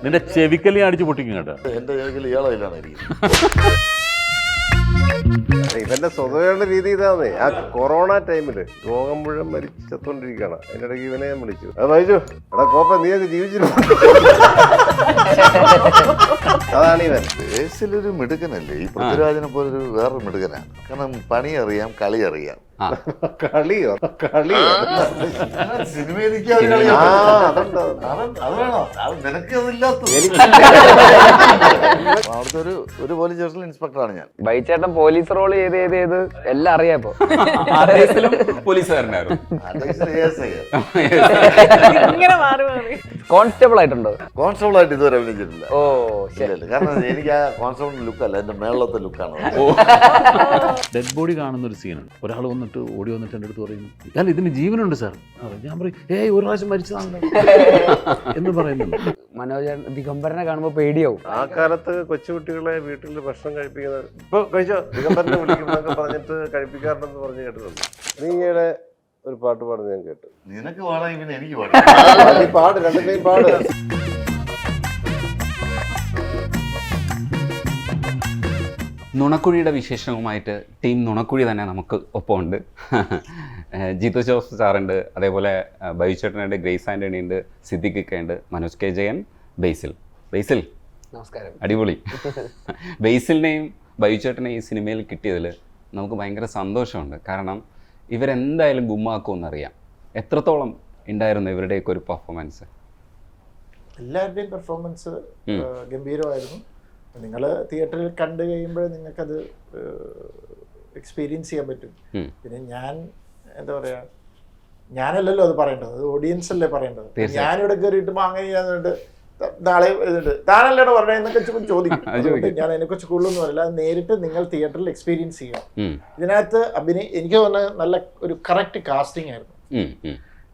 നിന്റെ ചെവിക്കല്ലി അടിച്ചു പൊട്ടിക്കും കേട്ടോ. എന്റെ ചെവിക്കല്ലി ഇയാളയിലാണ് ഇരിക്കുന്നത്. ഇവന്റെ സ്വതവേണ്ട രീതി ഇതാന്നേ. ആ കൊറോണ ടൈമില് രോഗം മുഴുവൻ മരിച്ചത്തോണ്ടിരിക്കുകയാണ്. അതിന്റെ ഇടയ്ക്ക് ഇവനെ ഞാൻ വിളിച്ചു, അത് വായിച്ചു, എടാ കോപ്പ നീയൊക്കെ ജീവിച്ചില്ല. അതാണ് ഇവൻ. ബേസിലൊരു മിടുക്കനല്ലേ ഈ പൃഥ്വിരാജിനെ പോലൊരു വേറൊരു മിടുക്കനാണ്. കാരണം പണി അറിയാം, കളി അറിയാം. കളിയോ സിനിമയിൽ അവിടുത്തെ ഒരു പോലീസ് സ്റ്റേഷനിൽ ഇൻസ്പെക്ടറാണ് ഞാൻ. ബൈച്ചേട്ടൻ പോലീസ് റോൾ ചെയ്ത് എല്ലാം അറിയാം. ഇപ്പൊ പോലീസുകാരനായിരുന്നു. കോൺസ്റ്റബിൾ ആയിട്ടുണ്ടോ? കോൺസ്റ്റബിൾ ആയിട്ട് ഇതുവരെ അഭിനയിച്ചിട്ടില്ല. ഓ ശരിയല്ല, കാരണം എനിക്ക് ആ കോൺസ്റ്റബിളിന്റെ ലുക്കല്ല, എന്റെ മേളത്തെ ലുക്കാണ്. ഡെഡ് ബോഡി കാണുന്ന ഒരു സീനാണ്. ഒരാൾ വന്നിട്ട് ഓടി വന്നിട്ട് എൻ്റെ അടുത്ത് പറയുന്നു, അല്ല ഇതിന് ജീവനുണ്ട് സാർ. ഞാൻ പറയും, ഏയ് ഒരു പ്രാവശ്യം മരിച്ചതാണല്ലോ എന്ന് പറയുന്നുണ്ട്. മനോജൻ ദിഗംബരനെ കാണുമ്പോ പേടിയാവും. ആ കാലത്ത് കൊച്ചുകുട്ടികളെ വീട്ടിൽ ഭക്ഷണം കഴിപ്പിക്കുന്നത് ഇപ്പൊ കഴിച്ചോ ദിഗംബരനെ വിളിക്കുന്നൊക്കെ പറഞ്ഞിട്ട് കഴിപ്പിക്കാറുണ്ടെന്ന് പറഞ്ഞ് കേട്ടിട്ടുണ്ട്. നീയുടെ ഒരു പാട്ട് പാടുന്നത് ഞാൻ കേട്ടു. നിനക്ക് പാടാം, പിന്നെ എനിക്ക് പാട്, രണ്ടിനെയും പാട്. നുണക്കുഴിയുടെ വിശേഷവുമായിട്ട് ടീം നുണക്കുഴി തന്നെ നമുക്ക് ഒപ്പമുണ്ട്. ജീത്തു ജോസ് സാറുണ്ട്, അതേപോലെ ബൈജു ചേട്ടനുണ്ട്, ഗ്രേസ് ആൻ്റണി ഉണ്ട്, സിദ്ദിഖ് ഉണ്ട്, മനോജ് കെ ജയൻ, ബേസിൽ. നമസ്കാരം. അടിപൊളി. ബേസിലിനെയും ബൈജു ചേട്ടനെയും ഈ സിനിമയിൽ കിട്ടിയതിൽ നമുക്ക് ഭയങ്കര സന്തോഷമുണ്ട്. കാരണം ഇവരെന്തായാലും ഗുമ്മാക്കുമെന്നറിയാം. എത്രത്തോളം ഉണ്ടായിരുന്നു ഇവരുടെയൊക്കെ ഒരു പെർഫോമൻസ്? എല്ലാവരുടെയും പെർഫോമൻസ് ഗംഭീരമായിരുന്നു. നിങ്ങൾ തിയേറ്ററിൽ കണ്ടു കഴിയുമ്പോൾ നിങ്ങൾക്കത് എക്സ്പീരിയൻസ് ചെയ്യാൻ പറ്റും. പിന്നെ ഞാൻ എന്താ പറയുക, ഞാനല്ലല്ലോ അത് പറയേണ്ടത്, അത് ഓഡിയൻസ് അല്ലേ പറയേണ്ടത്. ഞാനിവിടെ കയറിയിട്ട് അങ്ങനെ ചെയ്യാന്നുണ്ട് നാളെ ഇതുണ്ട് താനല്ലേടോ പറഞ്ഞ എന്നൊക്കെ ചോദിക്കും. ഞാൻ അതിനെക്കുറിച്ച് കൂടുതലൊന്നും പറയില്ല. അത് നേരിട്ട് നിങ്ങൾ തിയേറ്ററിൽ എക്സ്പീരിയൻസ് ചെയ്യുക. ഇതിനകത്ത് എനിക്ക് തോന്നുന്നത് നല്ല ഒരു കറക്റ്റ് കാസ്റ്റിംഗ് ആയിരുന്നു.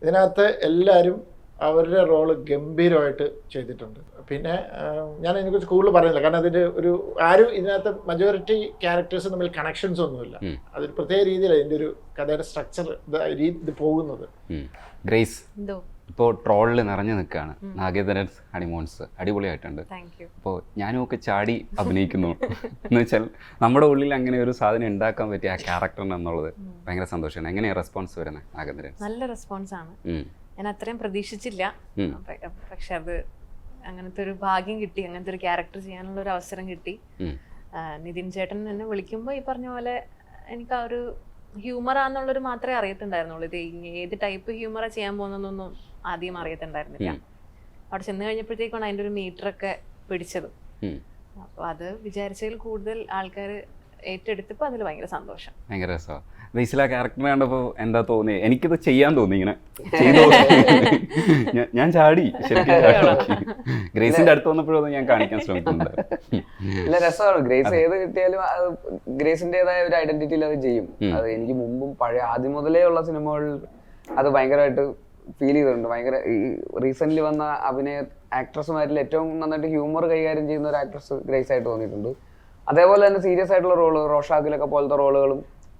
ഇതിനകത്ത് എല്ലാവരും അവരുടെ റോള് ഗംഭീരമായിട്ട് ചെയ്തിട്ടുണ്ട്. പിന്നെ ഞാൻ അതിനെക്കുറിച്ച് കൂടുതൽ പറയുന്നില്ല, കാരണം അതിൻ്റെ ആരും ഇതിനകത്ത് മജോറിറ്റി ക്യാരക്ടേഴ്സ് തമ്മിൽ കണക്ഷൻസ് ഒന്നുമില്ല. അതൊരു പ്രത്യേക രീതിയിലാണ് ഇതിൻ്റെ ഒരു കഥയുടെ സ്ട്രക്ചർ ഇത് പോകുന്നത്. ഗ്രേസ് ഇപ്പോൾ ട്രോളിൽ നിറഞ്ഞു നിൽക്കുകയാണ്. നാഗേന്ദ്രൻസ് ഹണിമൂൺസ് അടിപൊളിയായിട്ടുണ്ട്. അപ്പോൾ ഞാനും ഒക്കെ ചാടി അഭിനയിക്കുന്നു എന്ന് വെച്ചാൽ നമ്മുടെ ഉള്ളിൽ അങ്ങനെ ഒരു സാധനം ഉണ്ടാക്കാൻ പറ്റിയ ആ ക്യാരക്ടറിന് എന്നുള്ളത് ഭയങ്കര സന്തോഷമാണ്. എങ്ങനെയാണ് റെസ്പോൺസ് വരുന്നത് നാഗേന്ദ്രൻ? നല്ല റെസ്പോൺസ് ആണ്. ഞാൻ അത്രയും പ്രതീക്ഷിച്ചില്ല. പക്ഷെ അത് അങ്ങനത്തെ ഒരു ഭാഗ്യം കിട്ടി, അങ്ങനത്തെ ഒരു ക്യാരക്ടർ ചെയ്യാനുള്ള ഒരു അവസരം കിട്ടി. നിതിൻ ചേട്ടൻ എന്നെ വിളിക്കുമ്പോൾ ഈ പറഞ്ഞ പോലെ എനിക്ക് ആ ഒരു ഹ്യൂമറാന്നുള്ളൊരു മാത്രമേ അറിയത്തുണ്ടായിരുന്നുള്ളൂ. ഇത് ഏത് ടൈപ്പ് ഹ്യൂമറാ ചെയ്യാൻ പോകുന്നതൊന്നും ആദ്യം അറിയത്തുണ്ടായിരുന്നില്ല. അവിടെ ചെന്ന് കഴിഞ്ഞപ്പോഴത്തേക്കാണ് അതിൻ്റെ ഒരു മീറ്ററൊക്കെ പിടിച്ചത്. അപ്പോൾ അത് വിചാരിച്ചതിൽ കൂടുതൽ ആൾക്കാർ ഏറ്റെടുത്തപ്പോൾ അതിൽ ഭയങ്കര സന്തോഷം. ഭയങ്കര രസമാണ്. ബേസിൽ ആ ക്യാരക്ടർ കണ്ടപ്പോൾ എന്താ തോന്നി? എനിക്കിത് ചെയ്യാൻ തോന്നി, ഇങ്ങനെ ചെയ്തോ ഞാൻ ചാടി. ശരിക്കും ഗ്രേസിന്റെ അടുത്ത് വന്നപ്പോഴൊന്നും ഞാൻ കാണിക്കാൻ ശ്രമിക്കുന്നുണ്ട്. നല്ല രസമാണ്. ഗ്രേസ് ഏത് കിട്ടിയാലും ഗ്രേസിൻ്റെതായ ഒരു ഐഡന്റിറ്റിയിൽ അത് ചെയ്യും. അത് എനിക്ക് മുമ്പും ആദ്യം മുതലേ ഉള്ള സിനിമകളിൽ അത് ഭയങ്കരമായിട്ട് ഫീൽ ചെയ്തിട്ടുണ്ട്. ഭയങ്കര ഈ റീസെന്റ് വന്ന ആക്ട്രസ്മാരിൽ ഏറ്റവും നന്നായിട്ട് ഹ്യൂമർ കൈകാര്യം ചെയ്യുന്ന ഒരു ആക്ട്രസ് ഗ്രേസ് ആയിട്ട് തോന്നിയിട്ടുണ്ട്. അതേപോലെ തന്നെ സീരിയസ് ആയിട്ടുള്ള റോള് റോഷാക്കിലൊക്കെ പോലത്തെ റോളുകളും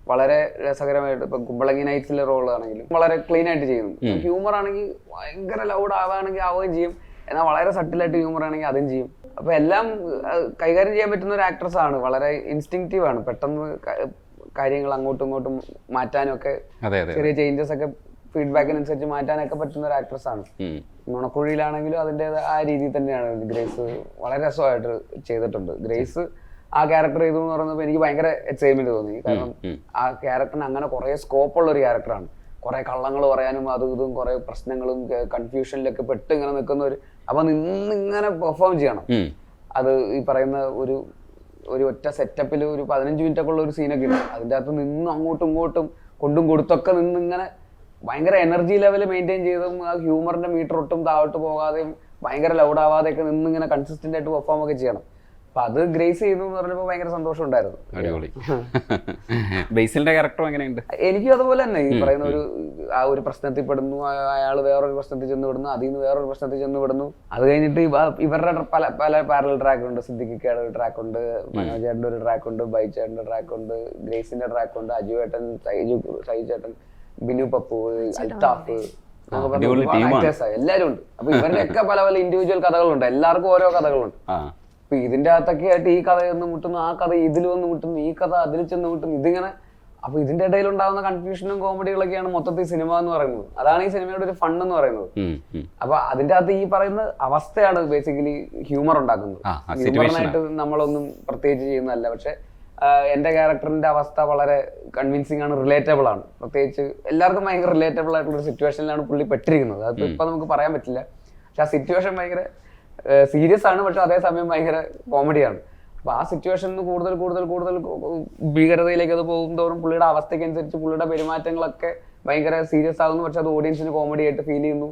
വളരെ രസകരമായിട്ട്, ഇപ്പൊ കുമ്പളങ്ങി നൈറ്റ്സിലെ റോൾ ആണെങ്കിലും വളരെ ക്ലീൻ ആയിട്ട് ചെയ്യുന്നു. ഹ്യൂമർ ആണെങ്കിൽ ഭയങ്കര ലൗഡ് ആവുകയാണെങ്കിൽ ആവുകയും ചെയ്യും, എന്നാൽ വളരെ സട്ടിലായിട്ട് ഹ്യൂമർ ആണെങ്കിൽ അതും ചെയ്യും. അപ്പൊ എല്ലാം കൈകാര്യം ചെയ്യാൻ പറ്റുന്ന ഒരു ആക്ട്രസ് ആണ്. വളരെ ഇൻസ്റ്റിങ്റ്റീവ് ആണ്. പെട്ടെന്ന് കാര്യങ്ങൾ അങ്ങോട്ടും ഇങ്ങോട്ടും മാറ്റാനും ഒക്കെ, ചെറിയ ചേഞ്ചസ് ഒക്കെ ഫീഡ്ബാക്കിനനുസരിച്ച് മാറ്റാനൊക്കെ പറ്റുന്ന ഒരു ആക്ട്രസ് ആണ്. നുണക്കുഴിയിലാണെങ്കിലും അതിൻ്റെ ആ രീതിയിൽ തന്നെയാണ് ഗ്രേസ് വളരെ രസമായിട്ട് ചെയ്തിട്ടുണ്ട്. ഗ്രേസ് ആ ക്യാരക്ടർ ചെയ്തു എന്ന് പറയുമ്പോൾ എനിക്ക് ഭയങ്കര എക്സൈറ്റ്മെന്റ് തോന്നി. കാരണം ആ ക്യാരക്ടറിന് അങ്ങനെ കുറെ സ്കോപ്പുള്ള ഒരു ക്യാരക്ടറാണ്. കുറെ കള്ളങ്ങൾ പറയാനും അതും ഇതും കുറെ പ്രശ്നങ്ങളും കൺഫ്യൂഷനിലൊക്കെ പെട്ട് ഇങ്ങനെ നിൽക്കുന്ന ഒരു, അപ്പൊ ഇങ്ങനെ പെർഫോം ചെയ്യണം. അത് ഈ പറയുന്ന ഒരു ഒറ്റ സെറ്റപ്പിൽ ഒരു 15 മിനിറ്റ് ഒക്കെ ഉള്ള ഒരു സീനൊക്കെ ഉണ്ട്. അതിൻ്റെ അകത്ത് നിന്ന് അങ്ങോട്ടും ഇങ്ങോട്ടും കൊണ്ടും കൊടുത്തൊക്കെ നിന്ന് ഇങ്ങനെ ഭയങ്കര എനർജി ലെവൽ മെയിൻറ്റെയിൻ ചെയ്തും ആ ഹ്യൂമറിന്റെ മീറ്റർ ഒട്ടും താഴോട്ട് പോകാതെയും ഭയങ്കര ലൗഡാവാതെയൊക്കെ നിന്ന് ഇങ്ങനെ കൺസിസ്റ്റന്റ് ആയിട്ട് പെർഫോം ഒക്കെ ചെയ്യണം. അപ്പൊ അത് ഗ്രേസ് ചെയ്തു എന്ന് പറഞ്ഞപ്പോൾ ഭയങ്കര സന്തോഷം ഉണ്ടായിരുന്നു. അടിപൊളി. ബേസിലിന്റെ ക്യാരക്ടർ എങ്ങനെയുണ്ട്? എനിക്കും അതുപോലെ തന്നെ ഈ പറയുന്ന ഒരു പ്രശ്നത്തിൽ പെടുന്നു, അയാൾ വേറൊരു പ്രശ്നത്തിൽ ചെന്ന് വിടുന്നു, അതിൽ നിന്ന് വേറൊരു പ്രശ്നത്തിൽ ചെന്ന് വിടുന്നു. അത് കഴിഞ്ഞിട്ട് ഇവരുടെ പല പാരലൽ ട്രാക്ക് ഉണ്ട്. സിദ്ദിഖിക്കയുടെ ഒരു ട്രാക്ക് ഉണ്ട്, മനോജ് ചേട്ടൻ്റെ ഒരു ട്രാക്ക് ഉണ്ട്, ബൈ ചേട്ടൻ്റെ ട്രാക്ക് ഉണ്ട്, ഗ്രേസിന്റെ ട്രാക്ക് ഉണ്ട്, അജു ചേട്ടൻ, സൈജു ചേട്ടൻ, ബിനു പപ്പു, അൽത്താഫ്, ആക്ടേഴ്സാണ്, എല്ലാവരും ഉണ്ട്. അപ്പൊ ഇവരുടെയൊക്കെ പല പല ഇൻഡിവിജ്വൽ കഥകളുണ്ട്, എല്ലാവർക്കും ഓരോ കഥകളുണ്ട്. അപ്പൊ ഇതിന്റെ അകത്തൊക്കെ ആയിട്ട് ഈ കഥ ഒന്ന് മുട്ടുന്നു, ആ കഥ ഇതിൽ വന്ന് മുട്ടുന്നു, ഈ കഥ അതിൽ ചെന്ന് മുട്ടുന്നു, ഇതിങ്ങനെ. അപ്പൊ ഇതിന്റെ ഇടയിൽ ഉണ്ടാകുന്ന കൺഫ്യൂഷനും കോമഡികളൊക്കെയാണ് മൊത്തത്തിൽ സിനിമ എന്ന് പറയുന്നത്. അതാണ് ഈ സിനിമയുടെ ഒരു ഫൺ എന്ന് പറയുന്നത്. അപ്പൊ അതിന്റെ അകത്ത് ഈ പറയുന്ന അവസ്ഥയാണ് ബേസിക്കലി ഹ്യൂമർ ഉണ്ടാക്കുന്നത്. ഹ്യൂമറിനായിട്ട് നമ്മളൊന്നും പ്രത്യേകിച്ച് ചെയ്യുന്നതല്ല. പക്ഷെ എന്റെ ക്യാരക്ടറിന്റെ അവസ്ഥ വളരെ കൺവിൻസിങ് ആണ്, റിലേറ്റബിൾ ആണ്. പ്രത്യേകിച്ച് എല്ലാവർക്കും ഭയങ്കര റിലേറ്റബിൾ ആയിട്ടുള്ള ഒരു സിറ്റുവേഷനിലാണ് പുള്ളി പെട്ടിരിക്കുന്നത്. അത് ഇപ്പൊ നമുക്ക് പറയാൻ പറ്റില്ല. പക്ഷെ ആ സിറ്റുവേഷൻ ഭയങ്കര സീരിയസ് ആണ്, പക്ഷെ അതേസമയം ഭയങ്കര കോമഡിയാണ്. അപ്പൊ ആ സിറ്റുവേഷനിൽ കൂടുതൽ കൂടുതൽ കൂടുതൽ ഭീകരതയിലേക്ക് അത് പോകുന്നതോറും പുള്ളിയുടെ അവസ്ഥയ്ക്കനുസരിച്ച് പുള്ളിയുടെ പെരുമാറ്റങ്ങളൊക്കെ ഭയങ്കര സീരിയസ് ആകുന്നു. പക്ഷെ അത് ഓഡിയൻസിന് കോമഡി ആയിട്ട് ഫീൽ ചെയ്യുന്നു.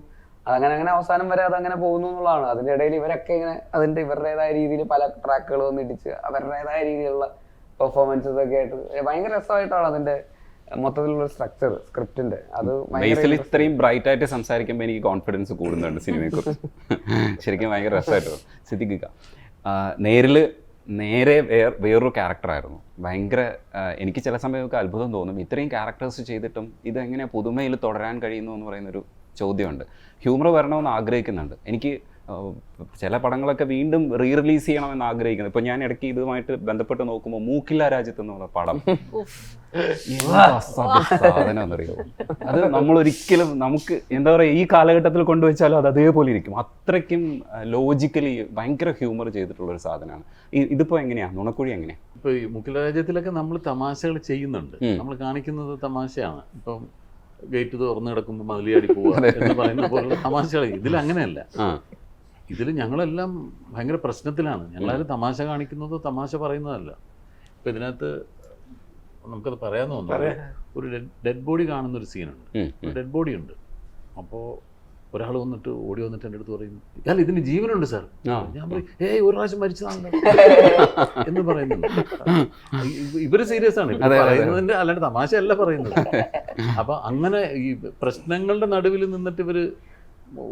അതങ്ങനെ അങ്ങനെ അവസാനം വരെ അതങ്ങനെ പോകുന്നു എന്നുള്ളതാണ്. അതിന്റെ ഇടയിൽ ഇവരൊക്കെ ഇങ്ങനെ അതിന്റെ ഇവരുടേതായ രീതിയിൽ പല ട്രാക്കുകൾ വന്ന് ഇടിച്ച് അവരുടേതായ രീതിയിലുള്ള പെർഫോമൻസസ് ഒക്കെ ആയിട്ട് ഭയങ്കര രസമായിട്ടാണ് അതിന്റെ മൊത്തത്തിലുള്ള സ്ട്രക്ചർ സ്ക്രിപ്റ്റിന്റെ. അത് ബേസിൽ ഇത്രയും ബ്രൈറ്റ് ആയിട്ട് സംസാരിക്കുമ്പോൾ എനിക്ക് കോൺഫിഡൻസ് കൂടുന്നുണ്ട് സിനിമയെ കുറിച്ച്. ശരിക്കും ഭയങ്കര രസമായിട്ട് സിദ്ദിഖ് നേരെ വേറൊരു ക്യാരക്ടറായിരുന്നു. ഭയങ്കര എനിക്ക് ചില സമയമൊക്കെ അത്ഭുതം തോന്നും, ഇത്രയും ക്യാരക്ടേഴ്സ് ചെയ്തിട്ടും ഇതെങ്ങനെ പുതുമയിൽ തുടരാൻ കഴിയുന്നു എന്ന് പറയുന്നൊരു ചോദ്യമുണ്ട്. ഹ്യൂമർ വരണമെന്ന് ആഗ്രഹിക്കുന്നുണ്ട്. എനിക്ക് ചില പടങ്ങളൊക്കെ വീണ്ടും റിലീസ് ചെയ്യണമെന്ന് ആഗ്രഹിക്കുന്നത്. ഇപ്പൊ ഞാൻ ഇടയ്ക്ക് ഇതുമായിട്ട് ബന്ധപ്പെട്ട് നോക്കുമ്പോൾ മൂക്കില്ല രാജ്യത്ത് എന്നുള്ള പടം സാധനം എന്നറിയോ, അത് നമ്മളൊരിക്കലും നമുക്ക് എന്താ പറയുക ഈ കാലഘട്ടത്തിൽ കൊണ്ടുവച്ചാലും അത് അതേപോലെ ഇരിക്കും. അത്രയ്ക്കും ലോജിക്കലി ഭയങ്കര ഹ്യൂമർ ചെയ്തിട്ടുള്ള ഒരു സാധനമാണ്. ഇതിപ്പോ എങ്ങനെയാ നുണക്കുഴി എങ്ങനെയാ? ഇപ്പൊ ഈ മുക്കില രാജ്യത്തിലൊക്കെ നമ്മൾ തമാശകൾ ചെയ്യുന്നുണ്ട്, നമ്മൾ കാണിക്കുന്നത് തമാശയാണ്. ഇപ്പം ഗേറ്റ് തുറന്നു കിടക്കുമ്പോൾ മതിലിയാടി പോവുക എന്ന് പറയുന്ന പോലുള്ള തമാശകൾ. ഇതിൽ അങ്ങനെയല്ല. ഇതിൽ ഞങ്ങളെല്ലാം ഭയങ്കര പ്രശ്നത്തിലാണ്. ഞങ്ങളാരും തമാശ കാണിക്കുന്നതോ തമാശ പറയുന്നതല്ല. ഇപ്പം ഇതിനകത്ത് നമുക്കത് പറയാമെന്ന് തോന്നുന്നു. ഒരു ഡെഡ് ബോഡി കാണുന്നൊരു സീനുണ്ട്, ഒരു ഡെഡ് ബോഡി ഉണ്ട്. അപ്പോൾ ഒരാൾ വന്നിട്ട് ഓടി വന്നിട്ട് എൻ്റെ അടുത്ത് പറയുന്നു, അല്ല ഇതിന് ജീവനുണ്ട് സാർ. ഞാൻ പറയും, ഒരു പ്രാവശ്യം മരിച്ചതാണല്ലോ എന്ന് പറയുന്നുണ്ട്. ഇവര് സീരിയസ് ആണ് പറയുന്നതിന്റെ, അല്ലാണ്ട് തമാശയല്ല പറയുന്നത്. അപ്പൊ അങ്ങനെ ഈ പ്രശ്നങ്ങളുടെ നടുവിൽ നിന്നിട്ട് ഇവര്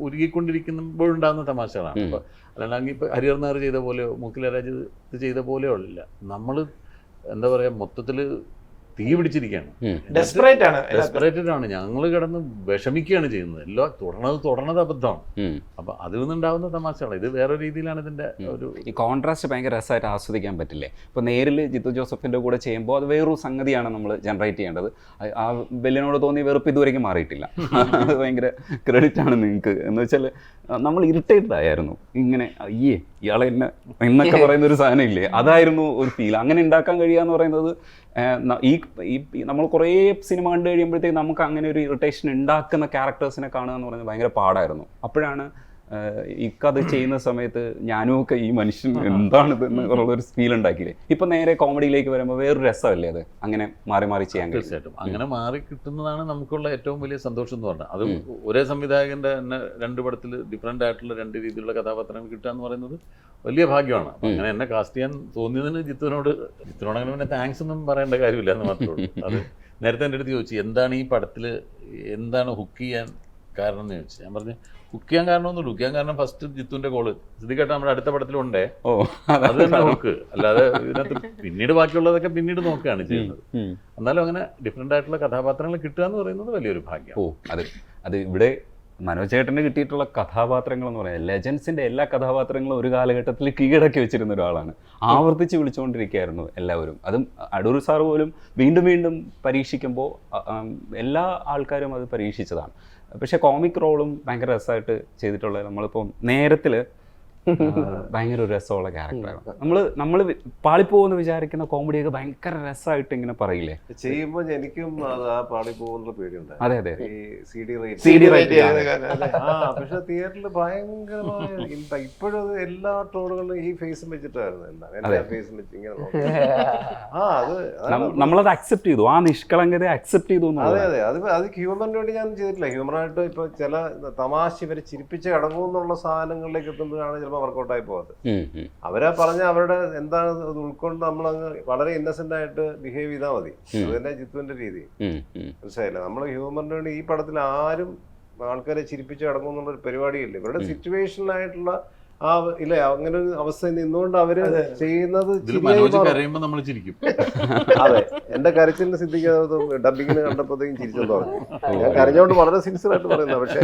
ഉരുകിക്കൊണ്ടിരിക്കുമ്പോഴുണ്ടാകുന്ന തമാശകളാണ്. അപ്പൊ അല്ലാണ്ടെങ്കിൽ ഇപ്പൊ ഹരിഹർ നായർ ചെയ്ത പോലെയോ മൂക്കില രാജ്യത്ത് ചെയ്ത പോലെയോ അല്ല. നമ്മൾ എന്താ പറയാ മൊത്തത്തില് തീ പിടിച്ചിരിക്കുകയാണ്, ഡെസ്പറേറ്റഡ് ആണ്. ഞങ്ങൾ കിടന്ന് വിഷമിക്കുകയാണ് ചെയ്യുന്നത്. എല്ലാം തുടർന്നത് അബദ്ധമാണ്. അപ്പൊ അതിൽ നിന്നുണ്ടാവുന്ന തമാശകളാണ്. ഇത് വേറെ രീതിയിലാണ് ഇതിന്റെ ഒരു ഈ കോൺട്രാസ്റ്റ് ഭയങ്കര രസമായിട്ട് ആസ്വദിക്കാൻ പറ്റില്ലേ? ഇപ്പൊ നേരിൽ ജിത്തു ജോസഫിന്റെ കൂടെ ചെയ്യുമ്പോൾ അത് വേറൊരു സംഗതിയാണ് നമ്മൾ ജനറേറ്റ് ചെയ്യേണ്ടത്. ആ ബെല്ലിനോട് തോന്നിയ വെറുപ്പ് ഇതുവരെയും മാറിയിട്ടില്ല. അത് ഭയങ്കര ക്രെഡിറ്റ് ആണ് നിങ്ങൾക്ക്. എന്ന് വെച്ചാൽ നമ്മൾ ഇറിറ്റേറ്റഡ് ആയിരുന്നു, ഇങ്ങനെ അയ്യേ ഇയാളെ എന്നൊക്കെ പറയുന്ന ഒരു സാധനം ഇല്ലേ, അതായിരുന്നു ഒരു ഫീൽ. അങ്ങനെ ഉണ്ടാക്കാൻ കഴിയുക എന്ന് പറയുന്നത് ഈ നമ്മൾ കുറേ സിനിമ കണ്ടു കഴിയുമ്പോഴത്തേക്ക് നമുക്ക് അങ്ങനെ ഒരു ഇറിറ്റേഷൻ ഉണ്ടാക്കുന്ന ക്യാരക്ടേഴ്സിനെ കാണുക എന്ന് പറയുന്നത് ഭയങ്കര പാടായിരുന്നു. അപ്പോഴാണ് ഇക്കത് ചെയ്യുന്ന സമയത്ത് ഞാനും ഒക്കെ ഈ മനുഷ്യൻ എന്താണിത് എന്നുള്ളൊരു ഫീൽ ഉണ്ടാക്കിയില്ലേ. ഇപ്പൊ നേരെ കോമഡിയിലേക്ക് വരുമ്പോൾ വേറൊരു രസമല്ലേ അത് അങ്ങനെ മാറി മാറി ചെയ്യാൻ? തീർച്ചയായിട്ടും അങ്ങനെ മാറി കിട്ടുന്നതാണ് നമുക്കുള്ള ഏറ്റവും വലിയ സന്തോഷം എന്ന് പറഞ്ഞാൽ. അത് ഒരേ സംവിധായകന്റെ തന്നെ രണ്ട് പടത്തിൽ ഡിഫറെൻ്റ് ആയിട്ടുള്ള രണ്ട് രീതിയിലുള്ള കഥാപാത്രങ്ങൾ കിട്ടുക എന്ന് പറയുന്നത് വലിയ ഭാഗ്യമാണ്. അങ്ങനെ എന്നെ കാസ്റ്റ് ചെയ്യാൻ തോന്നിയതിന് ജിത്തുവിനോട് അങ്ങനെ പിന്നെ താങ്ക്സ് ഒന്നും പറയേണ്ട കാര്യമില്ല എന്ന് മാത്രമേ ഉള്ളൂ. അത് നേരത്തെ എൻ്റെ അടുത്ത് ചോദിച്ചു, എന്താണ് ഈ പടത്തിൽ എന്താണ് ഹുക്ക് ചെയ്യാൻ കാരണം എന്ന് ചോദിച്ചു. ഞാൻ പറഞ്ഞു ഹുക്ക് ചെയ്യാൻ കാരണമൊന്നുമില്ല. ഹുക്ക് ചെയ്യാൻ കാരണം ഫസ്റ്റ് ജിത്തുവിന്റെ കോള് സിദ്ദിഖേട്ടൻ നമ്മുടെ അടുത്ത പടത്തിലുണ്ടേ, അത് തന്നെ ഹുക്ക്. അല്ലാതെ ഇതിനകത്ത് പിന്നീട് ബാക്കിയുള്ളതൊക്കെ പിന്നീട് നോക്കുകയാണ് ചെയ്യുന്നത്. എന്നാലും അങ്ങനെ ഡിഫറെൻ്റ് ആയിട്ടുള്ള കഥാപാത്രങ്ങൾ കിട്ടുക എന്ന് പറയുന്നത് വലിയൊരു ഭാഗ്യം. അത് ഇവിടെ മനോജ് ചേട്ടന് കിട്ടിയിട്ടുള്ള കഥാപാത്രങ്ങൾ എന്ന് പറയുന്നത് ലെജൻസിന്റെ എല്ലാ കഥാപാത്രങ്ങളും ഒരു കാലഘട്ടത്തിൽ കീഴടക്കി വെച്ചിരുന്ന ഒരാളാണ്. ആവർത്തിച്ച് വിളിച്ചുകൊണ്ടിരിക്കുകയായിരുന്നു എല്ലാവരും. അതും അടൂർ സാർ പോലും വീണ്ടും വീണ്ടും പരീക്ഷിക്കുമ്പോൾ എല്ലാ ആൾക്കാരും അത് പരീക്ഷിച്ചതാണ്. പക്ഷെ കോമിക് റോളും ഭയങ്കര രസമായിട്ട് ചെയ്തിട്ടുള്ളത്. നമ്മളിപ്പോൾ നേരത്തിൽ ഭയങ്കര ഒരു രസമുള്ള ക്യാരക്ടറാണ്. നമ്മൾ പാളിപ്പോന്ന് വിചാരിക്കുന്ന കോമഡിയൊക്കെ ഭയങ്കര രസമായിട്ട് ഇങ്ങനെ പറയില്ലേ ചെയ്യുമ്പോൾ എനിക്കും ആ പാളിപ്പോകുന്ന പേടിയുണ്ട്. അതെ അതെ, CD റേറ്റ്. പക്ഷെ തിയേറ്ററിൽ ഭയങ്കരമായ ഇപ്പോഴും അത് എല്ലാ ട്രോളുകളും ഈ ഫേസും വെച്ചിട്ടായിരുന്നു. എല്ലാം ഫേസും വെച്ച് ഇങ്ങനെ നമ്മളത് അക്സെപ്റ്റ് ചെയ്തു, ആ നിഷ്കളങ്കത അക്സെപ്റ്റ് ചെയ്തു. അതെ അതെ, അത് ഹ്യൂമറിന് വേണ്ടി ഞാൻ ചെയ്തിട്ടില്ല. ഹ്യൂമറായിട്ട് ഇപ്പൊ ചില തമാശ ഇവരെ ചിരിപ്പിച്ച് അടങ്ങുമെന്നുള്ള സാധനങ്ങളിലേക്ക് എത്തുമ്പോഴാണ് ചിലപ്പോൾ വർക്കൗട്ടായി പോകാതെ. അവരാ പറഞ്ഞ അവരുടെ എന്താണ് അത് ഉൾക്കൊണ്ട് നമ്മളങ്ങ് വളരെ ഇന്നസെന്റ് ആയിട്ട് ബിഹേവ് ചെയ്താൽ മതി. അത് തന്നെ ജിത്തുവിന്റെ രീതി. മനസ്സിലായില്ല, നമ്മൾ ഹ്യൂമറിന് വേണ്ടി ഈ പടത്തിൽ ആരും ആൾക്കാരെ ചിരിപ്പിച്ച് അടങ്ങുമെന്നുള്ളൊരു പരിപാടിയില്ല. ഇവരുടെ സിറ്റുവേഷനിലായിട്ടുള്ള ആ ഇല്ല അങ്ങനെ ഒരു അവസ്ഥയിൽ നിന്നുകൊണ്ട് അവര് ചെയ്യുന്നത് ഇതിൽ ചിരിയായി മനോജ് മാറും. കരയുമ്പോൾ നമ്മൾ ചിരിക്കും. അതെ, എന്റെ കരച്ചിലിന് സിദ്ധിക്കാതെ ഡബിങ്ങിന് കണ്ടപ്പോഴത്തേക്കും ചിരിച്ചെന്ന് പറഞ്ഞു. ഞാൻ കരഞ്ഞോണ്ട് വളരെ സിൻസിയർ ആയിട്ട് പറയുന്നത്, പക്ഷേ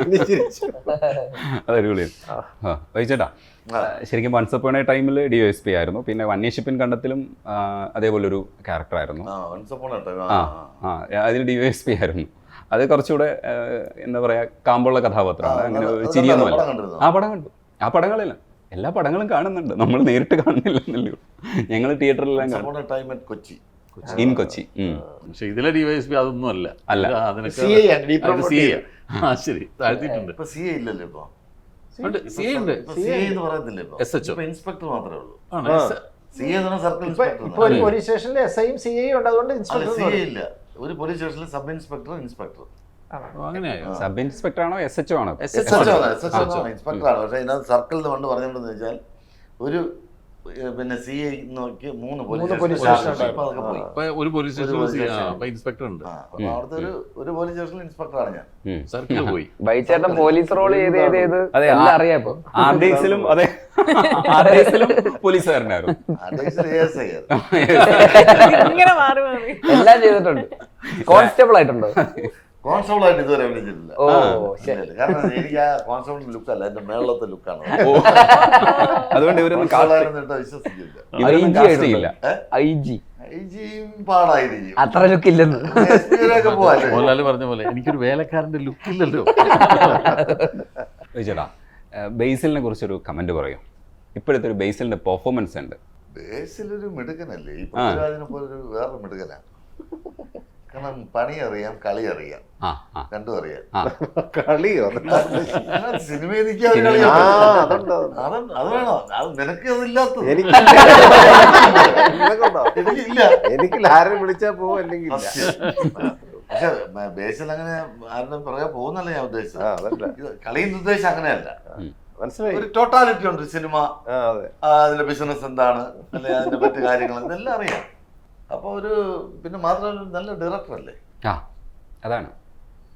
ഇനി ചിരിച്ചു. അതടിപൊളിയാണ്. വൈചേട്ടാ, ശരിക്കും വൺസ് അപ്പോൺ എ ടൈമിൽ DOSP ആയിരുന്നു, പിന്നെ വന്യഷിപ്പിൻ കണ്ടത്തിലും അതേപോലെ ഒരു ക്യാരക്ടറായിരുന്നു. അതിൽ DOSP ആയിരുന്നു. അത് കുറച്ചുകൂടെ എന്താ പറയാ കാമ്പുള്ള കഥാപാത്രമാണ്. അങ്ങനെ ചിരിയൊന്നുമല്ല. ആ പടം കണ്ടു. ആ പടങ്ങളെല്ലാം എല്ലാ പടങ്ങളും കാണുന്നുണ്ട്, നമ്മൾ നേരിട്ട് കാണുന്നില്ലെന്നല്ലോ. ഞങ്ങൾ തിയേറ്ററിലെല്ലാം കൊച്ചി ഇൻ കൊച്ചി. പക്ഷെ ഇതിലെ DYSP അതൊന്നും അല്ല. അല്ല. ശരി, താഴ്ത്തിയിട്ടുണ്ട്. ഇപ്പൊ CA ഇല്ലല്ലോ. ഇപ്പൊ ഉണ്ട്, CA ഉണ്ട്. CA എന്ന് പറയത്തില്ല. SHO. ഇപ്പൊ ഇൻസ്പെക്ടർ മാത്രമേ ഉള്ളൂ. ആണ്. CA എന്ന് പറഞ്ഞാൽ സർക്കിൾ ഇപ്പൊ ഇൻസ്പെക്ടർ. ഒരു പോലീസ് സ്റ്റേഷനിൽ SIയും CAയും ഉണ്ട്, അതുകൊണ്ട് അല്ല, ഇൻസ്പെക്ടർ CA ഇല്ല. ഒരു പോലീസ് സ്റ്റേഷനിൽ സബ് ഇൻസ്പെക്ടർ, ഇൻസ്പെക്ടർ. അങ്ങനെയായോ? സബ് ഇൻസ്പെക്ടർ ആണോ SHO ആണോ? ഇൻസ്പെക്ടറാണ്. പക്ഷെ ഇതിനകത്ത് സർക്കിൾ കൊണ്ട് പറഞ്ഞിട്ടുണ്ടെന്ന് വെച്ചാൽ ഒരു പിന്നെ CA നോക്കി 3 പോലീസ് സ്റ്റേഷൻ. ഇപ്പൊ ഒരു പോലീസ് സ്റ്റേഷനിൽ ഇൻസ്പെക്ടർ ഉണ്ട്. അവിടുത്തെ ഒരു പോലീസ് സ്റ്റേഷനിൽ ഇൻസ്പെക്ടറാണ് ഞാൻ. സർക്കിൾ പോയി. ബൈച്ചേട്ടൻ പോലീസ് റോൾ ചെയ്ത് അതെ, എല്ലാം അറിയാം ഇപ്പൊ. ആർഡേസിലും അതെ, ആർഡേസിലും പോലീസുകാരനായിരുന്നു. ഇങ്ങനെ മാറി മാറി എല്ലാം ചെയ്തിട്ടുണ്ട്. കോൺസ്റ്റബിൾ ആയിട്ടുണ്ടോ? കോൺസ്റ്റബിൾ ആയിട്ട് ഇതുവരെ അഭിനയിച്ചിട്ടില്ല. ഓ, കാരണം എനിക്ക് ആ കോൺസ്റ്റബിൾ ലുക്കല്ല, എന്റെ മേളത്തെ ലുക്കാണ്. അതുകൊണ്ട് ഇവരൊന്നും വിശ്വസിക്കില്ല. ഇവരൊന്നും കാസ്റ്റ് ചെയ്യില്ല. IG പാടായിരിക്കും. അത്ര ലുക്ക് ഇല്ലെന്ന് മോഹൻലാല് പറഞ്ഞ പോലെ എനിക്കൊരു വേലക്കാരന്റെ ലുക്കില്ലല്ലോ. ചേട്ടാ, ബേസിലിനെ കുറിച്ചൊരു കമന്റ് പറയും. ഇപ്പോഴത്തെ ഒരു ബേസിലിന്റെ പെർഫോമൻസ് ഉണ്ട്. ബേസിലൊരു മിടുക്കനല്ലേ, ഈ പൃഥ്വിരാജിനെ പോലൊരു വേറെ മിടുക്കനാണ്. കാരണം പണി അറിയാം, കളി അറിയാം, രണ്ടും അറിയാം. കളിയോ സിനിമയിൽ നിൽക്കാൻ അത് വേണോ? അത് നിനക്ക് അതില്ലാത്തത്. എനിക്കില്ല. എനിക്ക് ആരും വിളിച്ചാ പോവും, അല്ലെങ്കിൽ പക്ഷെ ബേസിൽ അങ്ങനെ ആരുടെ പുറകെ പോകുന്നല്ല ഞാൻ ഉദ്ദേശിച്ചത്. കളിയുടെ ഉദ്ദേശം അങ്ങനെയല്ല. മനസ്സിലായി. ഒരു ടോട്ടാലിറ്റി ഉണ്ട് സിനിമ, അതിന്റെ ബിസിനസ് എന്താണ്, അല്ലെങ്കിൽ അതിന്റെ മറ്റു കാര്യങ്ങൾ ഇതെല്ലാം അറിയാം. അപ്പൊ ഒരു പിന്നെ മാത്രമല്ല നല്ല ഡയറക്ടർ അല്ലേ. അതാണ്,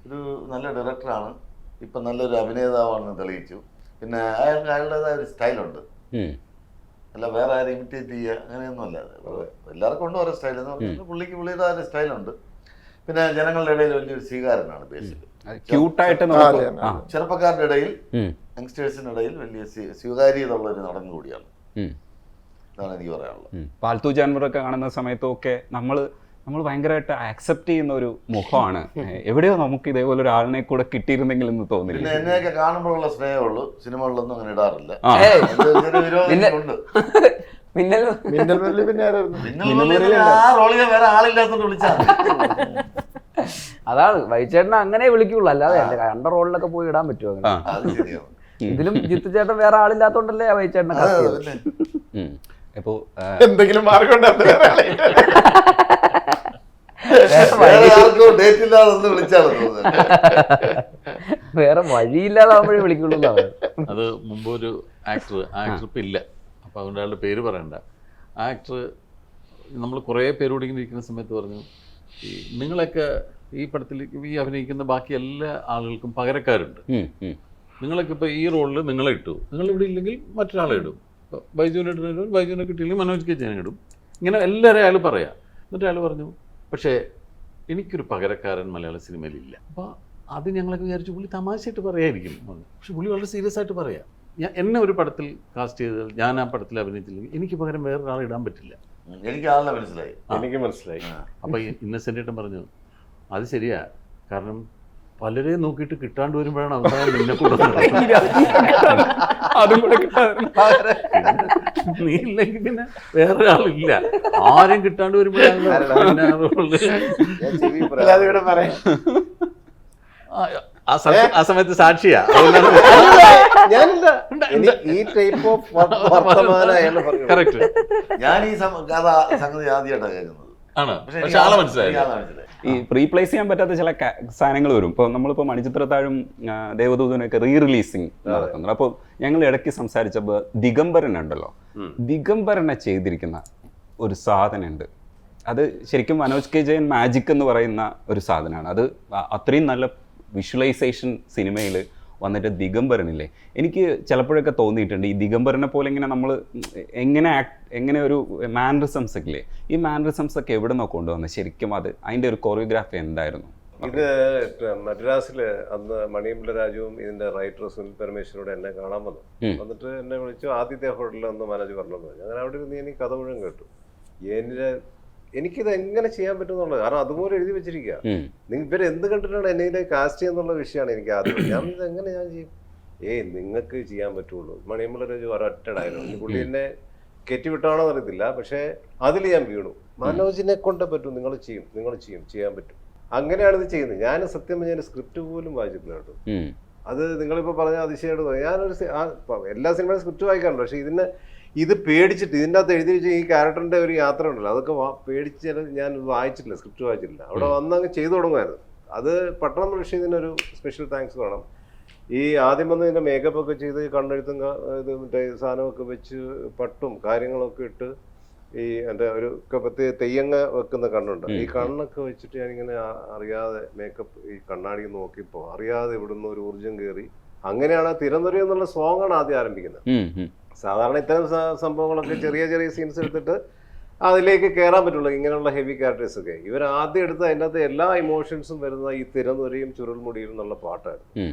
ഒരു നല്ല ഡയറക്ടറാണ്. ഇപ്പൊ നല്ലൊരു അഭിനേതാവാണെന്ന് തെളിയിച്ചു. പിന്നെ അയാളുടേതായ ഒരു സ്റ്റൈലുണ്ട്. അല്ല വേറെ ആരും ഇമിറ്റേറ്റ് ചെയ്യുക അങ്ങനെയൊന്നുമല്ല. എല്ലാവർക്കും ഉണ്ട് ഓരോ സ്റ്റൈൽ എന്ന് പറഞ്ഞാൽ പുള്ളിക്ക് പുള്ളിയുടെ ഒരു സ്റ്റൈലുണ്ട്. പിന്നെ ജനങ്ങളുടെ ഇടയിൽ വലിയൊരു സ്വീകാരനാണ് ബേസിൽ. ചെറുപ്പക്കാരുടെ ഇടയിൽ, യങ്സ്റ്റേഴ്സിന്റെ ഇടയിൽ വലിയ സ്വീകാര്യത ഉള്ള ഒരു നടൻ കൂടിയാണ്. അതാണ് എനിക്ക് പറയാനുള്ളത്. പാൽത്തു ജാൻവറൊക്കെ കാണുന്ന സമയത്തൊക്കെ നമ്മൾ ഭയങ്കരമായിട്ട് ആക്സെപ്റ്റ് ചെയ്യുന്ന ഒരു മുഖമാണ്. എവിടെയോ നമുക്ക് ഇതേപോലെ ഒരാളിനെ കൂടെ കിട്ടിയിരുന്നെങ്കിൽ എന്ന് തോന്നില്ല. പിന്നെ എന്നെയൊക്കെ കാണുമ്പോഴുള്ള സ്നേഹമുള്ളൂ, സിനിമകളിലൊന്നും അങ്ങനെ ഇടാറില്ല. വേറെ ആളില്ലാത്തോണ്ട് വിളിച്ചാൽ അതാണ് വൈചേട്ടനെ അങ്ങനെ വിളിക്കുള്ളൂ, അല്ലാതെ കണ്ട റോളിലൊക്കെ പോയി ഇടാൻ പറ്റുമോ? ഇതിലും ജിത്തു ചേട്ടൻ വേറെ ആളില്ലാത്തോണ്ടല്ലേ വൈചേട്ടനെ ഇപ്പോ എന്തെങ്കിലും മാർഗം വേറെ വഴിയില്ലാതാവുമ്പോഴേ വിളിക്കുള്ളൂ. അത് മുമ്പ് ഒരു ആക്ടർ ഇപ്പം ഇല്ല, അപ്പം അതുകൊണ്ട് അയാളുടെ പേര് പറയണ്ട. ആക്ടർ നമ്മൾ കുറേ പേരോട് ഇങ്ങനെ ഇരിക്കുന്ന സമയത്ത് പറഞ്ഞു, ഈ നിങ്ങളൊക്കെ ഈ പടത്തിൽ ഈ അഭിനയിക്കുന്ന ബാക്കി എല്ലാ ആളുകൾക്കും പകരക്കാരുണ്ട്. നിങ്ങളൊക്കെ ഇപ്പോൾ ഈ റോളിൽ നിങ്ങളെ ഇട്ടു, നിങ്ങളിവിടെ ഇല്ലെങ്കിൽ മറ്റൊരാളെ ഇടും. ഇപ്പോൾ ബൈജുവിനെ ഇടുന്നതിന് ബൈജുവിനെ കിട്ടിയില്ലെങ്കിൽ മനോജ് കെ ജയനെ ഇടും. ഇങ്ങനെ എല്ലാവരും അയാൾ പറയാം. എന്നിട്ട് അയാൾ പറഞ്ഞു, പക്ഷേ എനിക്കൊരു പകരക്കാരൻ മലയാള സിനിമയിലില്ല. അപ്പോൾ അത് ഞങ്ങളൊക്കെ വിചാരിച്ചു പുള്ളി തമാശയായിട്ട് പറയായിരിക്കും. പക്ഷെ പുള്ളി വളരെ സീരിയസ് ആയിട്ട് പറയാം. എന്നെ ഒരു പടത്തിൽ കാസ്റ്റ് ചെയ്താൽ ഞാൻ ആ പടത്തിൽ അഭിനയിച്ചില്ലെങ്കിൽ എനിക്ക് പകരം വേറൊരാളെ ഇടാൻ പറ്റില്ല. എനിക്ക് ആളെ മനസ്സിലായി. എനിക്ക് മനസ്സിലായി. അപ്പോൾ ഇന്നസെൻ്റ് ഏട്ടൻ പറഞ്ഞു, അത് ശരിയാ, കാരണം പലരെയും നോക്കിയിട്ട് കിട്ടാണ്ട് വരുമ്പോഴാണ് അവസാനം നിന്നെ നീ ഇല്ലെങ്കിൽ പിന്നെ വേറെ ആളില്ല. ആരും കിട്ടാണ്ട് വരുമ്പോഴാണ് ആ സമയത്ത് സാക്ഷിയാ. കറക്റ്റ്. ഞാൻ ഈ സംഗതി ആദ്യമായിട്ടാണ് കേൾക്കുന്നത്. പക്ഷെ ആളെ മനസ്സിലായി. ഈ റീപ്ലേസ് ചെയ്യാൻ പറ്റാത്ത ചില സാധനങ്ങൾ വരും. ഇപ്പോൾ നമ്മളിപ്പോൾ മണിച്ചിത്രത്താഴും ദേവദൂതനൊക്കെ റിലീസിങ് നടക്കുന്നുണ്ട്. അപ്പോൾ ഞങ്ങൾ ഇടയ്ക്ക് സംസാരിച്ചപ്പോൾ ദിഗംബരൻ ഉണ്ടല്ലോ, ദിഗംബരനെ ചെയ്തിരിക്കുന്ന ഒരു സാധനമുണ്ട്. അത് ശരിക്കും മനോജ് കെ ജയൻ മാജിക് എന്ന് പറയുന്ന ഒരു സാധനമാണ്. അത് അത്രയും നല്ല വിഷ്വലൈസേഷൻ സിനിമയിൽ വന്നിട്ട് ദിഗംബരനില്ലേ, എനിക്ക് ചിലപ്പോഴൊക്കെ തോന്നിയിട്ടുണ്ട് ഈ ദിഗംബരനെ പോലെ ഇങ്ങനെ നമ്മൾ എങ്ങനെ ഒരു മാനറിസംസ് ഒക്കെ ഇല്ലേ, ഈ മാനറിസംസ് ഒക്കെ എവിടെ നിന്നൊക്കെ കൊണ്ടുവന്നത് ശരിക്കും? അതിൻ്റെ ഒരു കൊറിയോഗ്രാഫി എന്തായിരുന്നു? ഇത് മദ്രാസില് അന്ന് മണിയമ്പിള്ള രാജുവും ഇതിന്റെ റൈറ്റർ സുനിൽ പരമേശ്വരോട് എന്നെ കാണാൻ വന്നു. വന്നിട്ട് എന്നെ വിളിച്ചു, ആദ്യത്തെ ഹോട്ടലിൽ ഒന്ന് മനോജ് പറഞ്ഞു. അങ്ങനെ അവിടെ ഇരുന്ന് എനിക്ക് കഥ മുഴുവൻ കേട്ടു. എനിക്കിത് എങ്ങനെ ചെയ്യാൻ പറ്റുന്നുള്ളത്, കാരണം അതുപോലെ എഴുതി വെച്ചിരിക്കുക. ഇവർ എന്ത് കണ്ടിട്ടാണ് എന്നെ കാസ്റ്റ് ചെയ്യുന്നുള്ള വിഷയമാണ് എനിക്ക് ആദ്യം. ഞാൻ എങ്ങനെ ഞാൻ ചെയ്യും? നിങ്ങൾക്ക് ചെയ്യാൻ പറ്റുള്ളൂ. മണിയമ്പിള്ള രാജു ഒരൊറ്റ ഡയലോഗ്, പുള്ളി എന്നെ കെറ്റിവിട്ടാണോ അറിയത്തില്ല, പക്ഷെ അതിൽ ഞാൻ വീണു. മനോജിനെ കൊണ്ടേ പറ്റും, നിങ്ങൾ ചെയ്യും, ചെയ്യാൻ പറ്റും. അങ്ങനെയാണ് ഇത് ചെയ്യുന്നത്. ഞാൻ സത്യം പറഞ്ഞ സ്ക്രിപ്റ്റ് പോലും വായിച്ചിട്ടില്ല കേട്ടോ. അത് നിങ്ങളിപ്പോൾ പറഞ്ഞ അതിശയമായിട്ട് തോന്നി. ഞാനൊരു എല്ലാ സിനിമയും സ്ക്രിപ്റ്റ് വായിക്കാറുണ്ട്, പക്ഷെ ഇത് പേടിച്ചിട്ട് ഇതിൻ്റെ അകത്ത് എഴുതി വെച്ച ഈ ക്യാരക്ടറിൻ്റെ ഒരു യാത്ര ഉണ്ടല്ലോ, അതൊക്കെ പേടിച്ച് ഞാൻ വായിച്ചിട്ടില്ല, സ്ക്രിപ്റ്റ് വായിച്ചിട്ടില്ല. അവിടെ വന്നങ്ങ് ചെയ്തു തുടങ്ങുമായിരുന്നു. അത് പട്ടണം ഋഷി ഇതിനൊരു സ്പെഷ്യൽ താങ്ക്സ് വേണം. ഈ ആദ്യം വന്ന് ഇതിൻ്റെ മേക്കപ്പ് ഒക്കെ ചെയ്ത് കണ്ണെഴുത്തും ഇത് മറ്റേ സാധനമൊക്കെ വെച്ച് പട്ടും കാര്യങ്ങളൊക്കെ ഇട്ട് ഈ എൻ്റെ ഒരു പ്രത്യേക തെയ്യങ്ങ വെക്കുന്ന കണ്ണുണ്ട്, ഈ കണ്ണൊക്കെ വെച്ചിട്ട് ഞാനിങ്ങനെ അറിയാതെ മേക്കപ്പ് ഈ കണ്ണാടി നോക്കിയപ്പോൾ അറിയാതെ ഇവിടുന്ന് ഒരു ഊർജം കയറി. അങ്ങനെയാണ് തിരുവനന്തപുരം എന്നുള്ള സോങ്ങാണ് ആദ്യം ആരംഭിക്കുന്നത്. സാധാരണ ഇത്തരം സംഭവങ്ങളൊക്കെ ചെറിയ ചെറിയ സീൻസ് എടുത്തിട്ട് അതിലേക്ക് കയറാൻ പറ്റുള്ളൂ, ഇങ്ങനെയുള്ള ഹെവി ക്യാരക്ടേഴ്സ് ഒക്കെ. ഇവർ ആദ്യം എടുത്ത് അതിൻ്റെ അകത്ത് എല്ലാ ഇമോഷൻസും വരുന്ന ഈ തിരുവനന്തപുരം ചുരുൾമുടിയും എന്നുള്ള പാട്ടായിരുന്നു.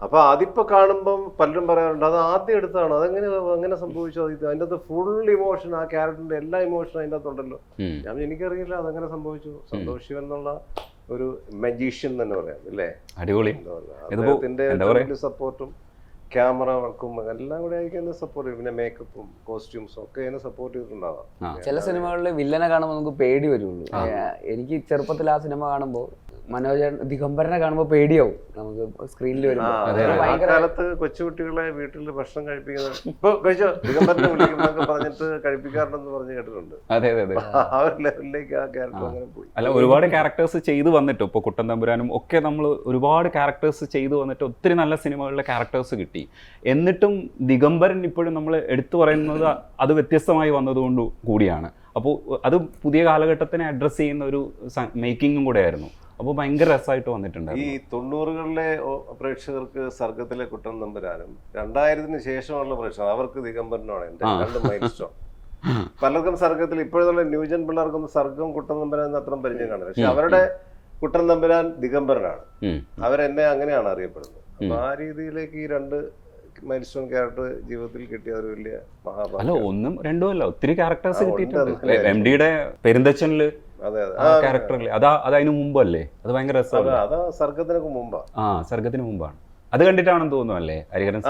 അപ്പൊ അതിപ്പോ കാണുമ്പം പലരും പറയാറുണ്ട് അത് ആദ്യം എടുത്താണ്, അങ്ങനെ സംഭവിച്ചു. അതിൻ്റെ അകത്ത് ഫുൾ ഇമോഷൻ, ആ ക്യാരക്ടറിന്റെ എല്ലാ ഇമോഷനും അതിൻ്റെ അകത്തുണ്ടല്ലോ. എനിക്കറിയില്ല അതങ്ങനെ സംഭവിച്ചു. സന്തോഷ് ശിവൻ എന്നുള്ള ഒരു മജീഷ്യൻ തന്നെ പറയാം അല്ലേ, അടിപൊളി. അദ്ദേഹത്തിന്റെ സപ്പോർട്ടും ക്യാമറ വർക്കും എല്ലാം കൂടെ ആയിരിക്കും സപ്പോർട്ട് ചെയ്യും. പിന്നെ മേക്കപ്പും കോസ്റ്റ്യൂംസും ഒക്കെ അതിനെ സപ്പോർട്ട് ചെയ്തിട്ടുണ്ടാവാം. ചില സിനിമകളിൽ വില്ലനെ കാണുമ്പോൾ നമുക്ക് പേടി വരുള്ളൂ. എനിക്ക് ചെറുപ്പത്തിൽ ആ സിനിമ കാണുമ്പോൾ മനോജ് ദിഗംബരനെ കാണുമ്പോൾ പേടിയാവും നമുക്ക് സ്ക്രീനിൽ വരുമ്പോൾ. കാലത്ത് കൊച്ചുകുട്ടികളെ വീട്ടിൽ ഭക്ഷണം കഴിപ്പിക്കുന്നത് ഇപ്പൊ കഴിച്ചോ ദിഗംബരനെ വിളിക്കുന്നൊക്കെ പറഞ്ഞിട്ട് കഴിപ്പിക്കാറുണ്ടെന്ന് പറഞ്ഞ് കേട്ടിട്ടുണ്ട്. ആ ഒരു ലെവലിലേക്ക് ആ ക്യാരക്ടർ അങ്ങനെ പോയി. അല്ല, ഒരുപാട് ക്യാരക്ടേഴ്സ് ചെയ്തു വന്നിട്ട് ഇപ്പോൾ കുട്ടൻ തമ്പുരാനും ഒക്കെ നമ്മൾ ഒരുപാട് ക്യാരക്ടേഴ്സ് ചെയ്തു വന്നിട്ട് ഒത്തിരി നല്ല സിനിമകളിലെ ക്യാരക്ടേഴ്സ് കിട്ടി. എന്നിട്ടും ദിഗംബരൻ ഇപ്പോഴും നമ്മൾ എടുത്തു പറയുന്നത് അത് വ്യത്യസ്തമായി വന്നതുകൊണ്ട് കൂടിയാണ്. അപ്പോൾ അത് പുതിയ കാലഘട്ടത്തിനെ അഡ്രസ്സ് ചെയ്യുന്ന ഒരു മേക്കിങ്ങും കൂടെ ആയിരുന്നു. അപ്പോൾ ഭയങ്കര രസമായിട്ട് വന്നിട്ടുണ്ട്. ഈ 90കളിലെ പ്രേക്ഷകർക്ക് സർഗത്തിലെ കുട്ടൻ തമ്പുരാനും 2000-ന് ശേഷമുള്ള പ്രേക്ഷകർ അവർക്ക് ദിഗംബരനാണ് എൻ്റെ രണ്ട് മൈൽ സ്റ്റോൺ. പലർക്കും സർഗത്തിൽ ഇപ്പോഴുള്ള ന്യൂജൻ പിള്ളേർക്കൊന്നും സർഗം കുട്ടൻ തമ്പുരാൻ അത്ര പരിചയം കാണില്ല, പക്ഷെ അവരുടെ കുട്ടൻ തമ്പുരാൻ ദിഗംബരനാണ്. അവരെന്നെ അങ്ങനെയാണ് അറിയപ്പെടുന്നത്. അപ്പൊ ആ രീതിയിലേക്ക് ഈ രണ്ട് മൈൽ സ്റ്റോൺ ക്യാരക്ടർ ജീവിതത്തിൽ കിട്ടിയ ഒരു വലിയ മഹാഭാഗ്യം. അല്ല, ഒന്നും രണ്ടും അല്ല, ഒത്തിരി ക്യാരക്ടേഴ്സ് കിട്ടിയിട്ടുണ്ട്. എംഡിയുടെ പെരുന്തച്ചനില് ക്യാരക്ടറില്ലേ, അത് അതിന് മുമ്പല്ലേ? അത് ഭയങ്കര രസമാണ്. അതാ സർഗത്തിനൊക്കെ മുമ്പാ. സർഗത്തിന് മുമ്പാണ്. അത് കണ്ടിട്ടാണെന്ന് തോന്നുന്നു അല്ലേ ഹരിഹരൻ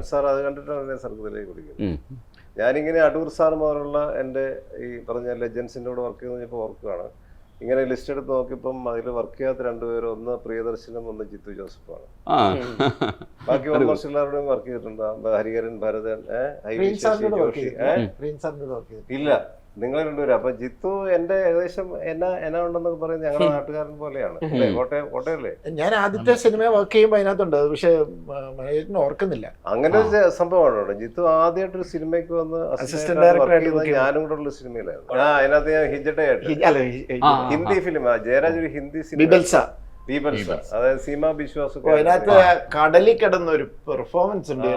സാർ? അത് കണ്ടിട്ടാണ് സർഗത്തിലേക്ക് കുടിക്കുന്നത്. ഞാനിങ്ങനെ അടൂർ സാർ മുതലുള്ള എൻ്റെ ഈ പറഞ്ഞ ലെജൻസിൻ്റെ കൂടെ വർക്ക് ചെയ്ത് ഓർക്കുകയാണ്. ഇങ്ങനെ ലിസ്റ്റ് എടുത്ത് നോക്കിയപ്പം അതിൽ വർക്ക് ചെയ്യാത്ത രണ്ടുപേരും, ഒന്ന് പ്രിയദർശനും ഒന്ന് ജിത്തു ജോസഫാണ്. ബാക്കി ഓൾമോസ്റ്റ് എല്ലാവരുടെയും വർക്ക് ചെയ്തിട്ടുണ്ട്. ഹരിഹരൻ, ഭരതൻ, ജോഷി. ഇല്ല, നിങ്ങൾ രണ്ടുപേരും. അപ്പൊ ജിത്തു എന്റെ ഏകദേശം എന്നാ ഉണ്ടെന്നൊക്കെ പറയുന്നത് ഞങ്ങളുടെ നാട്ടുകാരൻ പോലെയാണ്. കോട്ടയല്ലേ? ഞാൻ ആദ്യത്തെ സിനിമ വർക്ക് ചെയ്യുമ്പോൾ അതിനകത്തുണ്ട്, പക്ഷെ ഓർക്കുന്നില്ല. അങ്ങനെ ഒരു സംഭവമാണ് കേട്ടോ. ജിത്തു ആദ്യമായിട്ടൊരു സിനിമയ്ക്ക് വന്ന് അസിസ്റ്റന്റ് ഡയറക്ടർ ഞാനും കൂടെ ഉള്ള സിനിമയിലായിരുന്നു. അതിനകത്ത് ഞാൻ ഹിജട്ടയായിട്ട് ഹിന്ദി ഫിലിം, ജയരാജ് ഒരു ഹിന്ദി സിനിമ, അതായത് സീമാ ബിശ്വാസ്. അതിനകത്ത് കടലിൽ കിടന്ന ഒരു പെർഫോമൻസ് ഉണ്ട്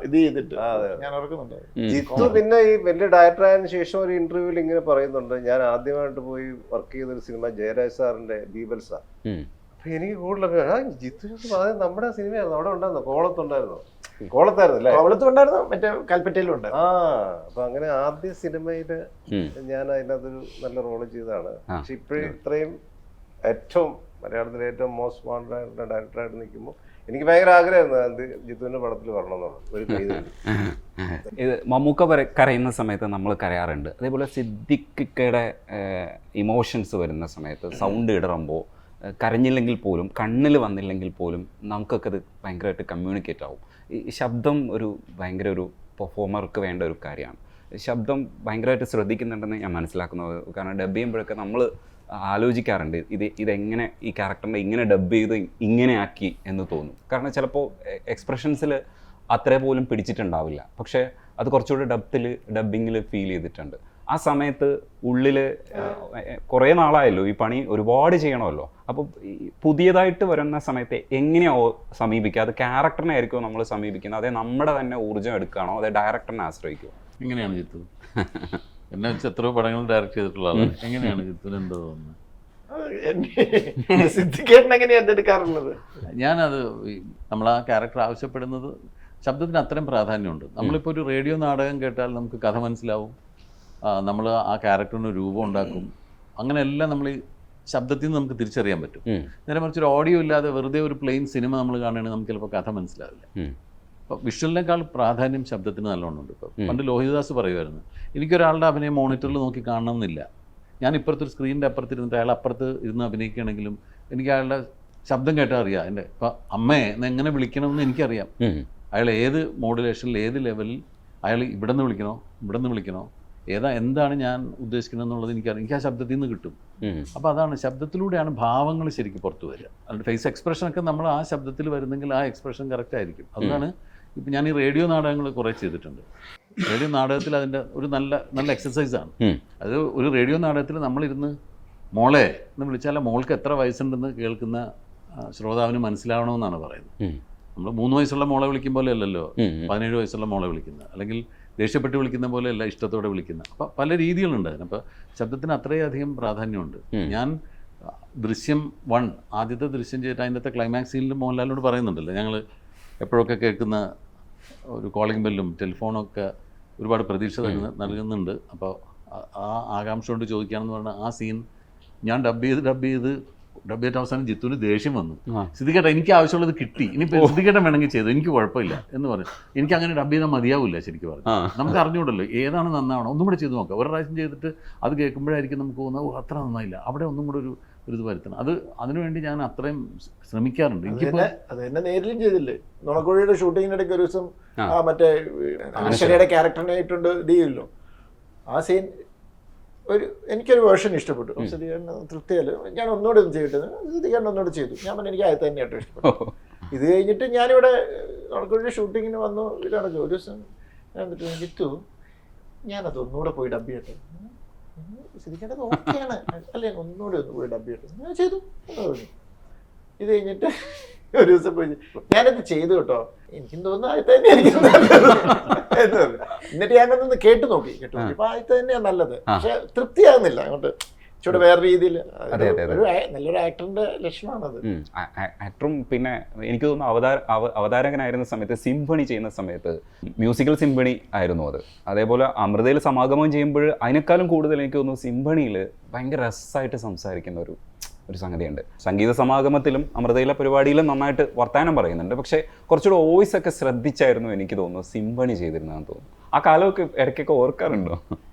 ഇത് ചെയ്തിട്ട് ഞാൻ ഓർക്കുന്നുണ്ട്. ജിത്തു പിന്നെ ഈ വലിയ ഡയറക്ടർ ആയതിനു ശേഷം ഒരു ഇന്റർവ്യൂവിൽ ഇങ്ങനെ പറയുന്നുണ്ട്, ഞാൻ ആദ്യമായിട്ട് പോയി വർക്ക് ചെയ്തൊരു സിനിമ ജയരാജ് സാറിന്റെ ബീബൽസ. അപ്പൊ എനിക്ക് കൂടുതലൊക്കെ ജിത്തു നമ്മുടെ സിനിമയായിരുന്നു, അവിടെ ഉണ്ടായിരുന്നു, കോളത്തുണ്ടായിരുന്നു. കോളത്തായിരുന്നു, കോളത്തുണ്ടായിരുന്നു, മറ്റേ കൽപ്പറ്റയിലും ഉണ്ട്. അപ്പൊ അങ്ങനെ ആദ്യ സിനിമയില് ഞാൻ അതിനകത്തൊരു നല്ല റോള് ചെയ്തതാണ്. പക്ഷെ ഇപ്പോഴും ഇത്രയും ഏറ്റവും മലയാളത്തിലെ ഏറ്റവും മോസ്റ്റ് വാണ്ടഡ് ആയിട്ടുള്ള ഡയറക്ടറായിട്ട് നിൽക്കുമ്പോൾ എനിക്ക് ഭയങ്കര ആഗ്രഹമായിരുന്നു ജിത്തുവിന്റെ പടത്തിൽ വരണമെന്നുള്ളത്. ഒരു ഇത് മമ്മൂക്ക കരയുന്ന സമയത്ത് നമ്മൾ കരയാറുണ്ട്. അതേപോലെ സിദ്ദിഖിക്കയുടെ ഇമോഷൻസ് വരുന്ന സമയത്ത് സൗണ്ട് ഇടറുമ്പോൾ കരഞ്ഞില്ലെങ്കിൽ പോലും കണ്ണിൽ വന്നില്ലെങ്കിൽ പോലും നമുക്കൊക്കെ അത് ഭയങ്കരമായിട്ട് കമ്മ്യൂണിക്കേറ്റ് ആവും. ഈ ശബ്ദം ഭയങ്കര ഒരു പെർഫോമർക്ക് വേണ്ട ഒരു കാര്യമാണ്. ശബ്ദം ഭയങ്കരമായിട്ട് ശ്രദ്ധിക്കുന്നുണ്ടെന്ന് ഞാൻ മനസ്സിലാക്കുന്നത്. കാരണം ഡബ് ചെയ്യുമ്പോഴൊക്കെ നമ്മൾ ആലോചിക്കാറുണ്ട് ഇതെങ്ങനെ ഈ ക്യാരക്ടറിനെ ഇങ്ങനെ ഡബ് ചെയ്ത് ഇങ്ങനെ ആക്കി എന്ന് തോന്നും. കാരണം ചിലപ്പോൾ എക്സ്പ്രഷൻസിൽ അത്രേ പോലും പിടിച്ചിട്ടുണ്ടാവില്ല, പക്ഷേ അത് കുറച്ചുകൂടി ഡബ്ബിങ്ങിൽ ഫീൽ ചെയ്തിട്ടുണ്ട്. ആ സമയത്ത് ഉള്ളിൽ കുറേ നാളായല്ലോ ഈ പണി ഒരുപാട് ചെയ്യണമല്ലോ. അപ്പോൾ പുതിയതായിട്ട് വരുന്ന സമയത്ത് എങ്ങനെയാണോ സമീപിക്കുക? അത് ക്യാരക്ടറിനെ ആയിരിക്കുമോ നമ്മൾ സമീപിക്കുന്നത്, അതേ നമ്മുടെ തന്നെ ഊർജ്ജം എടുക്കുകയാണോ, അതേ ഡയറക്ടറിനെ ആശ്രയിക്കുമോ? എങ്ങനെയാണ് ജിത്തു? എന്നെ വെച്ച് എത്രയോ പടങ്ങൾ ഡയറക്റ്റ് ചെയ്തിട്ടുള്ള ആളാണ്. എങ്ങനെയാണ് ജിത്തുന് എന്തോ തോന്നുന്നത്? സിദ്ദിഖേട്ടൻ എങ്ങനെയാ എടുക്കാറുള്ളത്? ഞാനത് നമ്മൾ ആ ക്യാരക്ടർ ആവശ്യപ്പെടുന്നത് ശബ്ദത്തിന് അത്രയും പ്രാധാന്യമുണ്ട്. നമ്മളിപ്പോൾ ഒരു റേഡിയോ നാടകം കേട്ടാൽ നമുക്ക് കഥ മനസ്സിലാവും, നമ്മൾ ആ ക്യാരക്ടറിന് രൂപം ഉണ്ടാക്കും, അങ്ങനെയെല്ലാം നമ്മൾ ഈ ശബ്ദത്തിൽ നിന്ന് നമുക്ക് തിരിച്ചറിയാൻ പറ്റും. നേരെ മറിച്ച് ഒരു ഓഡിയോ ഇല്ലാതെ വെറുതെ ഒരു പ്ലെയിൻ സിനിമ നമ്മൾ കാണുകയാണെങ്കിൽ നമുക്ക് ചിലപ്പോൾ കഥ മനസ്സിലാവില്ല. അപ്പോൾ വിഷ്വലിനേക്കാൾ പ്രാധാന്യം ശബ്ദത്തിന് നല്ലോണം ഉണ്ട്. ഇപ്പോൾ പണ്ട് ലോഹിതദാസ് പറയുമായിരുന്നു, എനിക്കൊരാളുടെ അഭിനയം മോണിറ്ററിൽ നോക്കി കാണണമെന്നില്ല, ഞാൻ ഇപ്പുറത്തൊരു സ്ക്രീനിൻ്റെ അപ്പുറത്തിരുന്നിട്ട് അയാൾ അപ്പുറത്ത് ഇരുന്ന് അഭിനയിക്കുകയാണെങ്കിലും എനിക്ക് അയാളുടെ ശബ്ദം കേട്ടാൽ അറിയാം. എൻ്റെ ഇപ്പം അമ്മയെ എങ്ങനെ വിളിക്കണമെന്ന് എനിക്കറിയാം. അയാൾ ഏത് മോഡുലേഷനിൽ ഏത് ലെവലിൽ അയാൾ ഇവിടെ നിന്ന് വിളിക്കണോ എന്താണ് ഞാൻ ഉദ്ദേശിക്കുന്നത് എന്നുള്ളത് എനിക്കറിയാം. എനിക്ക് ആ ശബ്ദത്തിൽ നിന്ന് കിട്ടും. അപ്പോൾ അതാണ് ശബ്ദത്തിലൂടെയാണ് ഭാവങ്ങൾ ശരിക്കും പുറത്തു വരിക. അതിൻ്റെ ഫേസ് എക്സ്പ്രഷനൊക്കെ നമ്മൾ ആ ശബ്ദത്തിൽ വരുന്നെങ്കിൽ ആ എക്സ്പ്രഷൻ കറക്റ്റ് ആയിരിക്കും. അതുകൊണ്ടാണ് ഇപ്പം ഞാൻ ഈ റേഡിയോ നാടകങ്ങൾ കുറേ ചെയ്തിട്ടുണ്ട്. റേഡിയോ നാടകത്തിൽ അതിൻ്റെ ഒരു നല്ല എക്സസൈസാണ് അത്. ഒരു റേഡിയോ നാടകത്തിൽ നമ്മളിരുന്ന് മോളെ എന്ന് വിളിച്ചാൽ മോൾക്ക് എത്ര വയസ്സുണ്ടെന്ന് കേൾക്കുന്ന ശ്രോതാവിന് മനസ്സിലാവണമെന്നാണ് പറയുന്നത്. നമ്മൾ 3 വയസ്സുള്ള മോളെ വിളിക്കും പോലെ അല്ലല്ലോ 17 വയസ്സുള്ള മോളെ വിളിക്കുന്നത്, അല്ലെങ്കിൽ ദേഷ്യപ്പെട്ട് വിളിക്കുന്ന പോലെ അല്ല ഇഷ്ടത്തോടെ വിളിക്കുന്നത്. അപ്പോൾ പല രീതികളുണ്ട് അതിന്. അപ്പോൾ ശബ്ദത്തിന് അത്രയധികം പ്രാധാന്യമുണ്ട്. ഞാൻ ദൃശ്യം 1 ആദ്യത്തെ ദൃശ്യം ചെയ്തിട്ട് അതിൻ്റെ ക്ലൈമാക്സ് സീനിൽ മോഹൻലാലിനോട് പറയുന്നുണ്ടല്ലോ, ഞങ്ങൾ എപ്പോഴൊക്കെ കേൾക്കുന്ന ഒരു കോളിംഗ് ബെല്ലും ടെലിഫോണൊക്കെ ഒരുപാട് പ്രതീക്ഷ നൽകുന്നുണ്ട്. അപ്പോൾ ആ ആകാംക്ഷ കൊണ്ട് ചോദിക്കുകയാണെന്ന് പറഞ്ഞാൽ ആ സീൻ ഞാൻ ഡബ് ചെയ്തിട്ട് അവസാനം ജിത്തുവിന് ദേഷ്യം വന്നു. സിദ്ദിഖേട്ട എനിക്ക് ആവശ്യമുള്ളത് കിട്ടി, ഇനിയിപ്പോൾ സിദ്ദിഖേട്ടൻ വേണമെങ്കിൽ ചെയ്തു, എനിക്ക് കുഴപ്പമില്ല എന്ന് പറഞ്ഞു. എനിക്ക് അങ്ങനെ ഡബ് ചെയ്താൽ മതിയാവില്ല ശരിക്കും പറഞ്ഞു. നമുക്ക് അറിഞ്ഞൂടല്ലോ ഏതാണ് നന്നാവണം, ഒന്നും കൂടെ ചെയ്ത് നോക്കാം. ഒരു പ്രാവശ്യം ചെയ്തിട്ട് അത് കേൾക്കുമ്പോഴായിരിക്കും നമുക്ക് തോന്നുന്നത് അത്ര നന്നായില്ല, അവിടെ ഒന്നും കൂടെ ഒരു ഇത് വരുത്തണം. അതിനുവേണ്ടി ഞാൻ അത്രയും ശ്രമിക്കാറുണ്ട്. അത് എന്നെ നേരിലും ചെയ്തില്ലേ, നുണക്കുഴിയുടെ ഷൂട്ടിങ്ങിനിടയ്ക്ക് ഒരു ദിവസം മറ്റേ അനശ്വരയുടെ ക്യാരക്ടറിനായിട്ടുണ്ട് ചെയ്യല്ലോ. ആ സീൻ എനിക്കൊരു വേർഷൻ ഇഷ്ടപ്പെട്ടു. സിദ്ദിഖേട്ടന് തൃപ്തിയല്ല, ഞാൻ ഒന്നുകൂടെ ഒന്ന് ചെയ്തിട്ട് സിദ്ദിഖേട്ടൻ ഒന്നുകൂടെ ചെയ്തു. ഞാൻ പറഞ്ഞു എനിക്ക് ആദ്യത്തെ തന്നെ ഏറ്റവും ഇഷ്ടപ്പെട്ടു. ഇത് കഴിഞ്ഞിട്ട് ഞാനിവിടെ നുണക്കുഴിയുടെ ഷൂട്ടിങ്ങിന് വന്നു. ഇതാണ് ഒരു ദിവസം ഞാൻ എന്നിട്ട് ജിത്തു ഞാനത് ഒന്നുകൂടെ പോയി ഡബ് ചെയ്യട്ടെ. സിദ്ദിഖേട്ടൻ ഓക്കെയാണ് അല്ലേ, ഒന്നുകൂടെ പോയി ഡബ് ചെയ്യട്ടെ. ഞാൻ ചെയ്തു എന്ന് പറഞ്ഞു. ഇത് കഴിഞ്ഞിട്ട് ഒരു ദിവസം പോയി ഞാനത് ചെയ്തു കേട്ടോ, എനിക്കും തോന്നുന്നു ആദ്യത്തെ തന്നെ ആയിരിക്കും എന്ന് പറഞ്ഞു. എന്നിട്ട് ഞാനതൊന്ന് കേട്ടു നോക്കി ഇപ്പൊ ആദ്യത്തെ തന്നെയാണ് നല്ലത്. പക്ഷെ തൃപ്തിയാകുന്നില്ല അങ്ങോട്ട്, ഇച്ചിരി വേറെ രീതിയിൽ. നല്ലൊരു ആക്ടറിന്റെ ലക്ഷണമാണത്. ആക്ടറും പിന്നെ എനിക്ക് തോന്നുന്നു അവതാരകനായിരുന്ന സമയത്ത് സിംഫണി ചെയ്യുന്ന സമയത്ത് മ്യൂസിക്കൽ സിംഫണി ആയിരുന്നു അത്. അതേപോലെ അമൃതയിൽ സമാഗമം ചെയ്യുമ്പോൾ അതിനേക്കാളും കൂടുതൽ എനിക്ക് തോന്നുന്നു സിംഫണിയിൽ ഭയങ്കര രസമായിട്ട് സംസാരിക്കുന്ന ഒരു സംഗതിയുണ്ട്. സംഗീത സമാഗമത്തിലും അമൃതയിലെ പരിപാടിയിലും നന്നായിട്ട് വർത്തമാനം പറയുന്നുണ്ട്. പക്ഷേ കുറച്ചുകൂടെ വോയിസ് ഒക്കെ ശ്രദ്ധിച്ചായിരുന്നു എനിക്ക് തോന്നുന്നു സിംഫണി ചെയ്തിരുന്നതെന്ന് തോന്നുന്നു. ആ കാലമൊക്കെ ഇടയ്ക്കൊക്കെ ഓർക്കാറുണ്ടോ?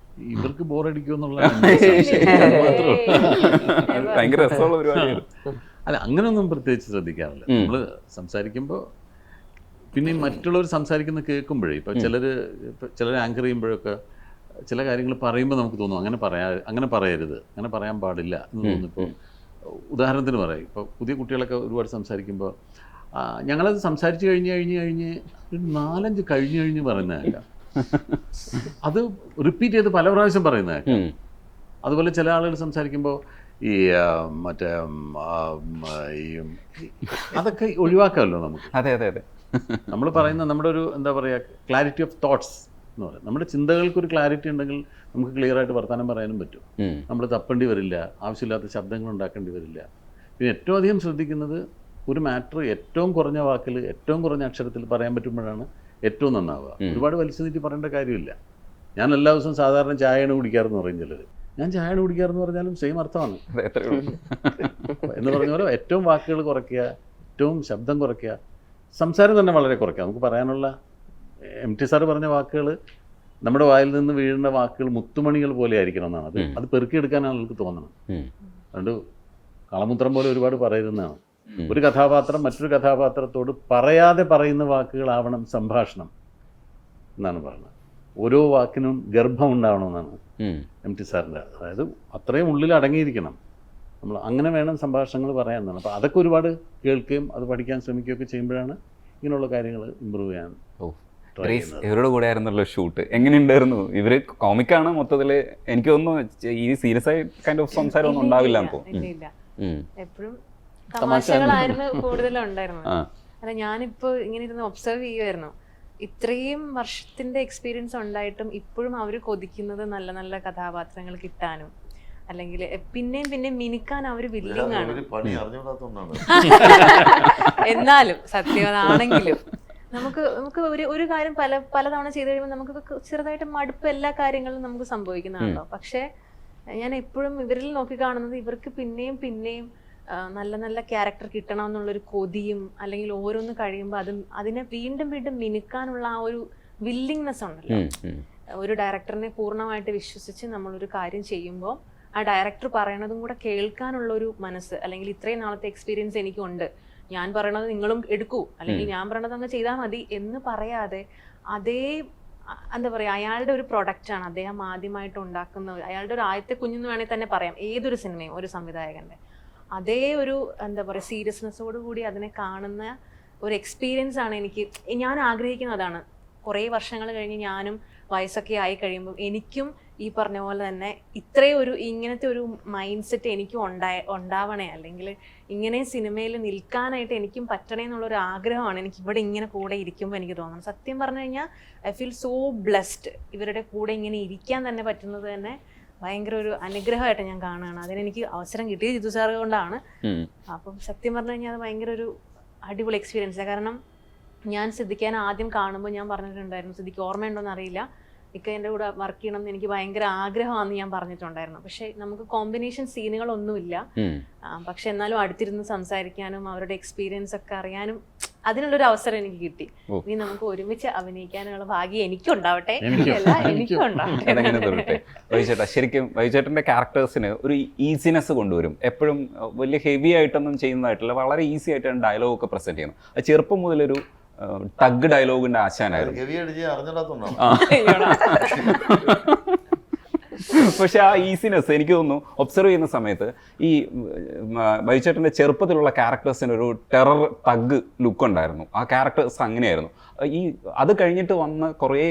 ഇവർക്ക് ബോറടിക്കുമെന്നുള്ള ഭയങ്കര രസമുള്ള പരിപാടിയാണ്. അല്ല, അങ്ങനെയൊന്നും പ്രത്യേകിച്ച് ശ്രദ്ധിക്കാറില്ല. നമ്മൾ സംസാരിക്കുമ്പോൾ പിന്നെ മറ്റുള്ളവർ സംസാരിക്കുന്ന കേൾക്കുമ്പോഴേ ഇപ്പോൾ ചിലർ ആങ്കർ ചെയ്യുമ്പോഴൊക്കെ ചില കാര്യങ്ങൾ പറയുമ്പോൾ നമുക്ക് തോന്നും അങ്ങനെ പറയരുത്, അങ്ങനെ പറയാൻ പാടില്ല എന്ന് തോന്നുന്നു. ഇപ്പോൾ ഉദാഹരണത്തിന് പറയാം, ഇപ്പോൾ പുതിയ കുട്ടികളൊക്കെ ഒരുപാട് സംസാരിക്കുമ്പോൾ ഞങ്ങളത് സംസാരിച്ച് കഴിഞ്ഞ് ഒരു 4-5 കഴിഞ്ഞ് പറയുന്നതല്ല, അത് റിപ്പീറ്റ് ചെയ്ത് പല പ്രാവശ്യം പറയുന്നതല്ല. അതുപോലെ ചില ആളുകൾ സംസാരിക്കുമ്പോൾ ഈ മറ്റേ അതൊക്കെ ഒഴിവാക്കാമല്ലോ നമുക്ക്. അതെ നമ്മൾ പറയുന്ന നമ്മുടെ ഒരു എന്താ പറയുക ക്ലാരിറ്റി ഓഫ് തോട്ട്സ് എന്ന് പറയും. നമ്മുടെ ചിന്തകൾക്കൊരു ക്ലാരിറ്റി ഉണ്ടെങ്കിൽ നമുക്ക് ക്ലിയർ ആയിട്ട് വർത്തമാനം പറയാനും പറ്റും. നമ്മൾ തപ്പേണ്ടി വരില്ല, ആവശ്യമില്ലാത്ത ശബ്ദങ്ങൾ ഉണ്ടാക്കേണ്ടി വരില്ല. പിന്നെ ഏറ്റവും അധികം ശ്രദ്ധിക്കുന്നത് ഒരു മാറ്റർ ഏറ്റവും കുറഞ്ഞ വാക്കിൽ ഏറ്റവും കുറഞ്ഞ അക്ഷരത്തിൽ പറയാൻ പറ്റുമ്പോഴാണ് ഏറ്റവും നന്നാവുക. ഒരുപാട് വലിച്ചു നീട്ടി പറയേണ്ട കാര്യമില്ല. ഞാൻ എല്ലാ ദിവസവും സാധാരണ ചായയാണ് കുടിക്കാറെന്ന് പറയും ചിലർ. ഞാൻ ചായയാണ് കുടിക്കാറെന്ന് പറഞ്ഞാലും സെയിം അർത്ഥമാണ് എന്ന് പറഞ്ഞ പോലെ ഏറ്റവും വാക്കുകൾ കുറയ്ക്കുക, ഏറ്റവും ശബ്ദം കുറയ്ക്കുക, സംസാരം തന്നെ വളരെ കുറയ്ക്കുക. നമുക്ക് പറയാനുള്ള MT സാറ് പറഞ്ഞ വാക്കുകൾ നമ്മുടെ വായിൽ നിന്ന് വീഴുന്ന വാക്കുകൾ മുത്തുമണികൾ പോലെ ആയിരിക്കണം എന്നാണ്. അത് പെറുക്കിയെടുക്കാൻ ആളുകൾക്ക് തോന്നണം. അതുകൊണ്ട് കളമുത്രം പോലെ ഒരുപാട് പറയുന്നതാണ്. ഒരു കഥാപാത്രം മറ്റൊരു കഥാപാത്രത്തോട് പറയാതെ പറയുന്ന വാക്കുകളാവണം സംഭാഷണം എന്നാണ് പറയുന്നത്. ഓരോ വാക്കിനും ഗർഭം ഉണ്ടാവണമെന്നാണ് MT സാറിൻ്റെ. അതായത് അത്രയും ഉള്ളിൽ അടങ്ങിയിരിക്കണം. നമ്മൾ അങ്ങനെ വേണം സംഭാഷണങ്ങൾ പറയാമെന്നാണ്. അപ്പോൾ അതൊക്കെ ഒരുപാട് കേൾക്കുകയും അത് പഠിക്കാൻ ശ്രമിക്കുകയൊക്കെ ചെയ്യുമ്പോഴാണ് ഇങ്ങനെയുള്ള കാര്യങ്ങൾ ഇമ്പ്രൂവ് ചെയ്യാൻ. ഗ്രേസ് ഇവരുടെ കൂടെ ആയിരുന്നല്ലോ ഷൂട്ട്, എങ്ങനെയുണ്ടായിരുന്നു? ഇവര് കോമിക്കാണ് മൊത്തത്തില്. എനിക്ക് തോന്നുന്നു ഈ സീരിയസ് ആയി കൈൻഡ് ഓഫ് സംസാരം ഒന്നും ഉണ്ടാവില്ല എന്ന് തോന്നുന്നു. എപ്പോഴും തമാശകളായിരുന്നു കൂടുതലും ഉണ്ടായിരുന്നത്. അല്ല, ഞാനിപ്പോ ഇങ്ങനെ ഇരുന്ന് ഒബ്സർവ് ചെയ്യുമായിരുന്നു. ഇത്രയും വർഷത്തിന്റെ എക്സ്പീരിയൻസ് ഉണ്ടായിട്ടും ഇപ്പോഴും അവർ കൊതിക്കുന്നത് നല്ല നല്ല കഥാപാത്രങ്ങൾ കിട്ടാനും, അല്ലെങ്കിൽ പിന്നെയും പിന്നെയും മിനുക്കാൻ അവർ വില്ലിങ് ആണ്. പണി അറിഞ്ഞുകൂടാത്തോണ്ടാണ്. എന്നാലും സത്യമാണെങ്കിലും നമുക്ക് ഒരു കാര്യം പലതവണ ചെയ്ത് കഴിയുമ്പോൾ നമുക്ക് ചെറുതായിട്ട് മടുപ്പ് എല്ലാ കാര്യങ്ങളും നമുക്ക് സംഭവിക്കുന്നതാണല്ലോ. പക്ഷെ ഞാൻ എപ്പോഴും ഇവരിൽ നോക്കി കാണുന്നത് ഇവർക്ക് പിന്നെയും പിന്നെയും നല്ല നല്ല ക്യാരക്ടർ കിട്ടണം എന്നുള്ളൊരു കൊതിയും, അല്ലെങ്കിൽ ഓരോന്ന് കഴിയുമ്പോൾ അതിനെ വീണ്ടും വീണ്ടും മിനുക്കാനുള്ള ആ ഒരു വില്ലിങ്നെസ് ഉണ്ടല്ലോ. ഒരു ഡയറക്ടറിനെ പൂർണ്ണമായിട്ട് വിശ്വസിച്ച് നമ്മളൊരു കാര്യം ചെയ്യുമ്പോൾ ആ ഡയറക്ടർ പറയണതും കൂടെ കേൾക്കാനുള്ള ഒരു മനസ്സ്, അല്ലെങ്കിൽ ഇത്രയും നാളത്തെ എക്സ്പീരിയൻസ് എനിക്കുണ്ട്, ഞാൻ പറയണത് നിങ്ങളും എടുക്കൂ, അല്ലെങ്കിൽ ഞാൻ പറയണത് അങ്ങ് ചെയ്താൽ മതി എന്ന് പറയാതെ അതേ എന്താ പറയുക, അയാളുടെ ഒരു പ്രൊഡക്റ്റാണ് അദ്ദേഹം ആദ്യമായിട്ട് ഉണ്ടാക്കുന്നത്. അയാളുടെ ഒരു ആദ്യത്തെ കുഞ്ഞെന്ന് വേണമെങ്കിൽ തന്നെ പറയാം ഏതൊരു സിനിമയും ഒരു സംവിധായകൻ്റെ. അതേ ഒരു എന്താ പറയുക സീരിയസ്നെസ്സോട് കൂടി അതിനെ കാണുന്ന ഒരു എക്സ്പീരിയൻസ് ആണ് ഞാൻ ആഗ്രഹിക്കുന്നതാണ്. കുറേ വർഷങ്ങൾ കഴിഞ്ഞ് ഞാനും വയസ്സൊക്കെ ആയി കഴിയുമ്പോൾ എനിക്കും ഈ പറഞ്ഞ പോലെ തന്നെ ഇങ്ങനത്തെ ഒരു മൈൻഡ് സെറ്റ് എനിക്കും ഉണ്ടാവണേ, അല്ലെങ്കിൽ ഇങ്ങനെ സിനിമയിൽ നിൽക്കാനായിട്ട് എനിക്കും പറ്റണേ എന്നുള്ളൊരു ആഗ്രഹമാണ് എനിക്ക് ഇവിടെ ഇങ്ങനെ കൂടെ ഇരിക്കുമ്പോൾ എനിക്ക് തോന്നുന്നത്. സത്യം പറഞ്ഞു കഴിഞ്ഞാൽ ഐ ഫീൽ സോ ബ്ലെസ്ഡ്. ഇവരുടെ കൂടെ ഇങ്ങനെ ഇരിക്കാൻ തന്നെ പറ്റുന്നത് തന്നെ ഭയങ്കര ഒരു അനുഗ്രഹമായിട്ട് ഞാൻ കാണുകയാണ്. അതിനെനിക്ക് അവസരം കിട്ടിയത് ജിത്തു സാറ് കൊണ്ടാണ്. അപ്പം സത്യം പറഞ്ഞു കഴിഞ്ഞാൽ അത് ഭയങ്കര ഒരു അടിപൊളി എക്സ്പീരിയൻസാണ്. കാരണം ഞാൻ സിദ്ദിഖിനെ ആദ്യം കാണുമ്പോൾ ഞാൻ പറഞ്ഞിട്ടുണ്ടായിരുന്നു, സിദ്ദിഖ് ഓർമ്മയുണ്ടോയെന്ന് അറിയില്ല, ഇക്ക എൻ്റെ കൂടെ വർക്ക് ചെയ്യണം എന്ന് എനിക്ക് ഭയങ്കര ആഗ്രഹമാണെന്ന് ഞാൻ പറഞ്ഞിട്ടുണ്ടായിരുന്നു. പക്ഷെ നമുക്ക് കോമ്പിനേഷൻ സീനുകളൊന്നുമില്ല. പക്ഷെ എന്നാലും അടുത്തിരുന്ന് സംസാരിക്കാനും അവരുടെ എക്സ്പീരിയൻസ് ഒക്കെ അറിയാനും അതിനുള്ളൊരു അവസരം എനിക്ക് കിട്ടി. ഇനി നമുക്ക് ഒരുമിച്ച് അഭിനയിക്കാനുള്ള ഭാഗ്യം എനിക്കുണ്ടാവട്ടെ, എനിക്കുണ്ടാവട്ടെ. വൈചേട്ടാ, ശരിക്കും വൈചേട്ടൻ്റെ ക്യാരക്ടേഴ്സിന് ഒരു ഈസിനെസ് കൊണ്ടുവരും. എപ്പോഴും വലിയ ഹെവി ആയിട്ടൊന്നും ചെയ്യുന്നതായിട്ടില്ല, വളരെ ഈസി ആയിട്ടാണ് ഡയലോഗ് ഒക്കെ പ്രസന്റ് ചെയ്യുന്നത്. അത് ചെറുപ്പം മുതലൊരു ടഗ് ഡയലോഗിന്റെ ആശാനായിരുന്നു. പക്ഷെ ആ ഈസിനെസ് എനിക്ക് തോന്നുന്നു ഒബ്സർവ് ചെയ്യുന്ന സമയത്ത് ഈ ബൈചേട്ടൻ്റെ ചെറുപ്പത്തിലുള്ള ക്യാരക്ടേഴ്സിന് ഒരു ടെറർ തഗ് ലുക്ക് ഉണ്ടായിരുന്നു. ആ ക്യാരക്ടേഴ്സ് അങ്ങനെയായിരുന്നു. അത് കഴിഞ്ഞിട്ട് വന്ന കുറേ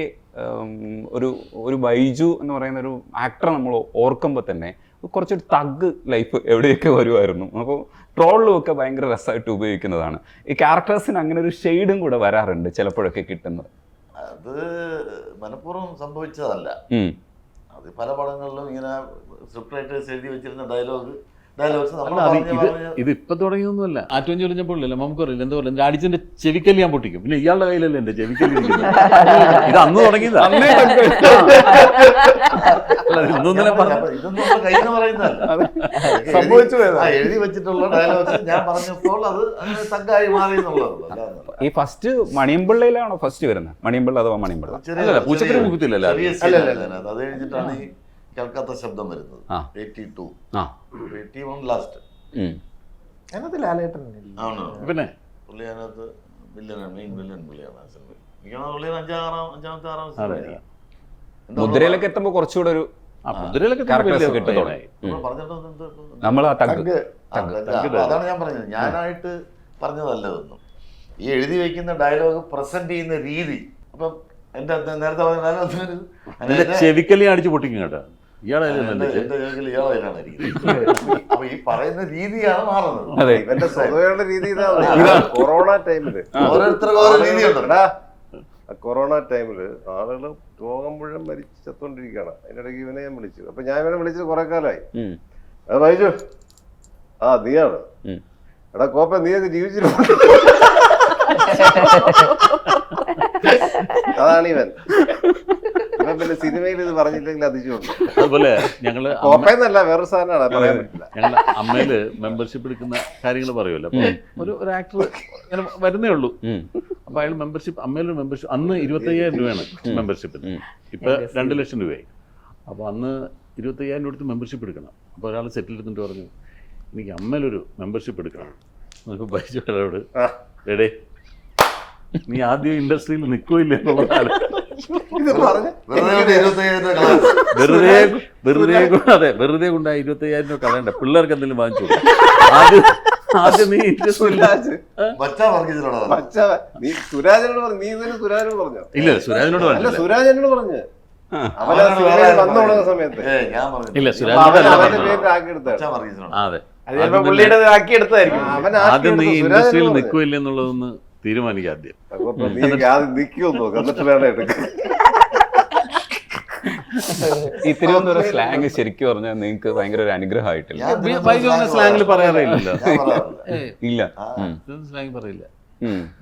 ഒരു ബൈജു എന്ന് പറയുന്ന ഒരു ആക്ടറെ നമ്മൾ ഓർക്കുമ്പോൾ തന്നെ കുറച്ചൊരു തഗ് ലൈഫ് എവിടെയൊക്കെ വരുമായിരുന്നു. അപ്പോൾ ട്രോളിലും ഒക്കെ ഭയങ്കര രസമായിട്ട് ഉപയോഗിക്കുന്നതാണ്. ഈ ക്യാരക്ടേഴ്സിന് അങ്ങനെ ഒരു ഷെയ്ഡും കൂടെ വരാറുണ്ട് ചിലപ്പോഴൊക്കെ കിട്ടുന്നത്. അത് മനഃപൂർവ്വം സംഭവിച്ചതല്ല. അത് പല പടങ്ങളിലും ഇങ്ങനെ സ്ക്രിപ്റ്റ് റൈറ്റേഴ്സ് എഴുതി വെച്ചിരുന്ന ഡയലോഗ്സ് ഇത് ഇപ്പൊ തുടങ്ങിയൊന്നുമല്ല. ആറ്റുവഞ്ചി ഒളിഞ്ഞപ്പോഴല്ലോ നമുക്കറിയില്ല എന്താ പറയുക, അടിച്ചെന്റെ ചെവിക്കല്ല് ഞാൻ പൊട്ടിക്കും. പിന്നെ ഇയാളുടെ കയ്യിലല്ലേ എന്റെ ചെവിക്കല്ല് ഇത് അന്ന് തുടങ്ങിയതാ. ഇതൊന്നും കയ്യിൽ നിന്ന് പറയുന്നതല്ല, എഴുതി വെച്ചിട്ടുള്ള ഡയലോഗ്സ് ഞാൻ പറഞ്ഞപ്പോൾ അത് അങ്ങനെ തഗ്ഗായി മാറി എന്നുള്ളത്. ഈ ഫസ്റ്റ് മണിയമ്പിള്ളയിലാണോ ഫസ്റ്റ് വരുന്നത്? മണിയമ്പിള്ള അഥവാ മണിയമ്പിള്ള പൂച്ചക്കറി മുഖത്തില്ലല്ലോ. അത് കഴിഞ്ഞിട്ടാണ് ഈ കേൾക്കാത്ത ശബ്ദം വരുന്നത്. 82 81 ലാസ്റ്റ്. പിന്നെ പുള്ളി അതിനകത്ത് മെയിൻ വില്ലൻ പുള്ളിയാണ് ആ സിനിമ. പുള്ളിയാണ് അഞ്ചാമത്തെ 6ാമത്തെ സിനിമ. മുദ്രയിലൊക്കെ എത്തുമ്പോൾ കുറച്ചുകൂടെ ഒരു അതാണ് ഞാൻ പറഞ്ഞത്, ഞാനായിട്ട് പറഞ്ഞതല്ല ഇതൊന്നും. ഈ എഴുതി വയ്ക്കുന്ന ഡയലോഗ് പ്രസന്റ് ചെയ്യുന്ന രീതി. അപ്പം എന്റെ നേരത്തെ പറഞ്ഞ ഡയലോഗ് ചെവിക്കല്ലി അടിച്ച് പൊട്ടിക്കും കേട്ടോ. അപ്പൊ ഈ പറയുന്ന രീതിയാണ് മാറുന്നത്. ഇവന്റെ സ്വതവേയുടെ രീതി ഇതാണ്. കൊറോണ ടൈമില് ഓരോരുത്തർക്കും ഓരോ രീതിയുണ്ട്. കൊറോണ ടൈമില് ആളുകൾ രോഗം മുഴുവൻ മരിച്ച് ചത്തോണ്ടിരിക്കുകയാണ്. അതിനിടയ്ക്ക് ഇവനെ ഞാൻ വിളിച്ചു. അപ്പൊ ഞാൻ ഇവനെ വിളിച്ചത് കുറെ കാലമായി. അത് വായിച്ചു, നീയാണ് എടാ കോപ്പ, നീയൊക്കെ ജീവിച്ചിട്ടുണ്ട്. അതാണ് ഇവൻ. പിന്നെ സിനിമയിൽ ഇത് പറഞ്ഞില്ലെങ്കിൽ അതിശയുണ്ട്. അതുപോലെ ഞങ്ങള് കോപ്പയെന്നല്ല, വേറൊരു സാധനമാണ്, പറയാൻ പറ്റില്ല. ഞങ്ങൾ അമ്മയില് മെമ്പർഷിപ്പ് എടുക്കുന്ന കാര്യങ്ങൾ പറയുമല്ലോ. അപ്പൊ ഒരു ആക്ടർ ഇങ്ങനെ വരുന്നേ ഉള്ളൂ. അപ്പൊ അയാൾ മെമ്പർഷിപ്പ്, അമ്മയിലൊരു മെമ്പർഷിപ്പ് അന്ന് 25,000 രൂപയാണ് മെമ്പർഷിപ്പിന്. ഇപ്പൊ 2 ലക്ഷം രൂപയായി. അപ്പൊ അന്ന് 25,000 രൂപ മെമ്പർഷിപ്പ് എടുക്കണം. അപ്പൊ ഒരാൾ സെറ്റിൽ എടുത്തിട്ട് പറഞ്ഞു, എനിക്ക് അമ്മയിലൊരു മെമ്പർഷിപ്പ് എടുക്കണം. നമുക്ക് ബൈജുട്ടോട്, എടേ നീ ആദ്യം ഇൻഡസ്ട്രിയിൽ നിൽക്കില്ല എന്നുള്ളതാണ്. വെറുതെ കൊണ്ട് 25,000 രൂപ കളയണ്ട, പിള്ളേർക്ക് എന്തെങ്കിലും വാങ്ങിച്ചു. ആദ്യം നീ interest ഇല്ല. സുരാജ് ബച്ചാ വർഗീസിനോടാ പറഞ്ഞത്. മച്ച നീ സുരാജിനോട് പറഞ്ഞു, നീ ഇതിന് സുരാജിനോട് പറഞ്ഞോ? ഇല്ല സുരാജിനോട് അല്ല പറഞ്ഞില്ല. സുരാജ് എന്നോട് പറഞ്ഞു അവനാ അവനോട് വേറെ സിനിമയിൽ ആരും വന്നു തുടങ്ങുന്ന പറഞ്ഞില്ല. സമയത്ത്. ഞാൻ പറഞ്ഞില്ല. ഇല്ല അപ്പൊ സുരാജിനോട് അവൻ അല്ല അവന്റെ പറഞ്ഞത്. പേരിൽ ആക്കിയെടുത്താണ്. ബച്ചാ വർഗീസിനോടാ. ആ, അതെ അത് ചിലപ്പോ ആദ്യം പുള്ളിയുടെ ആക്കിയെടുത്തായിരിക്കും. അവൻ ആദ്യം നീ ആക്കിയെടുത്ത് ഇൻഡസ്ട്രിയിൽ സുരാജിനോട് പറഞ്ഞു. നിൽക്കുമില്ല എന്നുള്ളതൊന്ന് തീരുമാനിക്കുക ആദ്യം. അപ്പൊ നീ ആദ്യം നിൽക്കുമോ നോക്ക്, എന്നിട്ട് വേണം എടുക്കാൻ. ഈ തിരുവനന്തപുരം സ്ലാങ് ശരിക്കും പറഞ്ഞാൽ നിങ്ങൾക്ക് ഭയങ്കര ഒരു അനുഗ്രഹമായിട്ടില്ല? ഞാൻ ബൈജു അങ്ങനെ സ്ലാങ്ങിൽ പറയാറില്ലല്ലോ. ഞാൻ പറയാറില്ല. ഇല്ല. ആ, സ്ലാങ് പറയില്ല.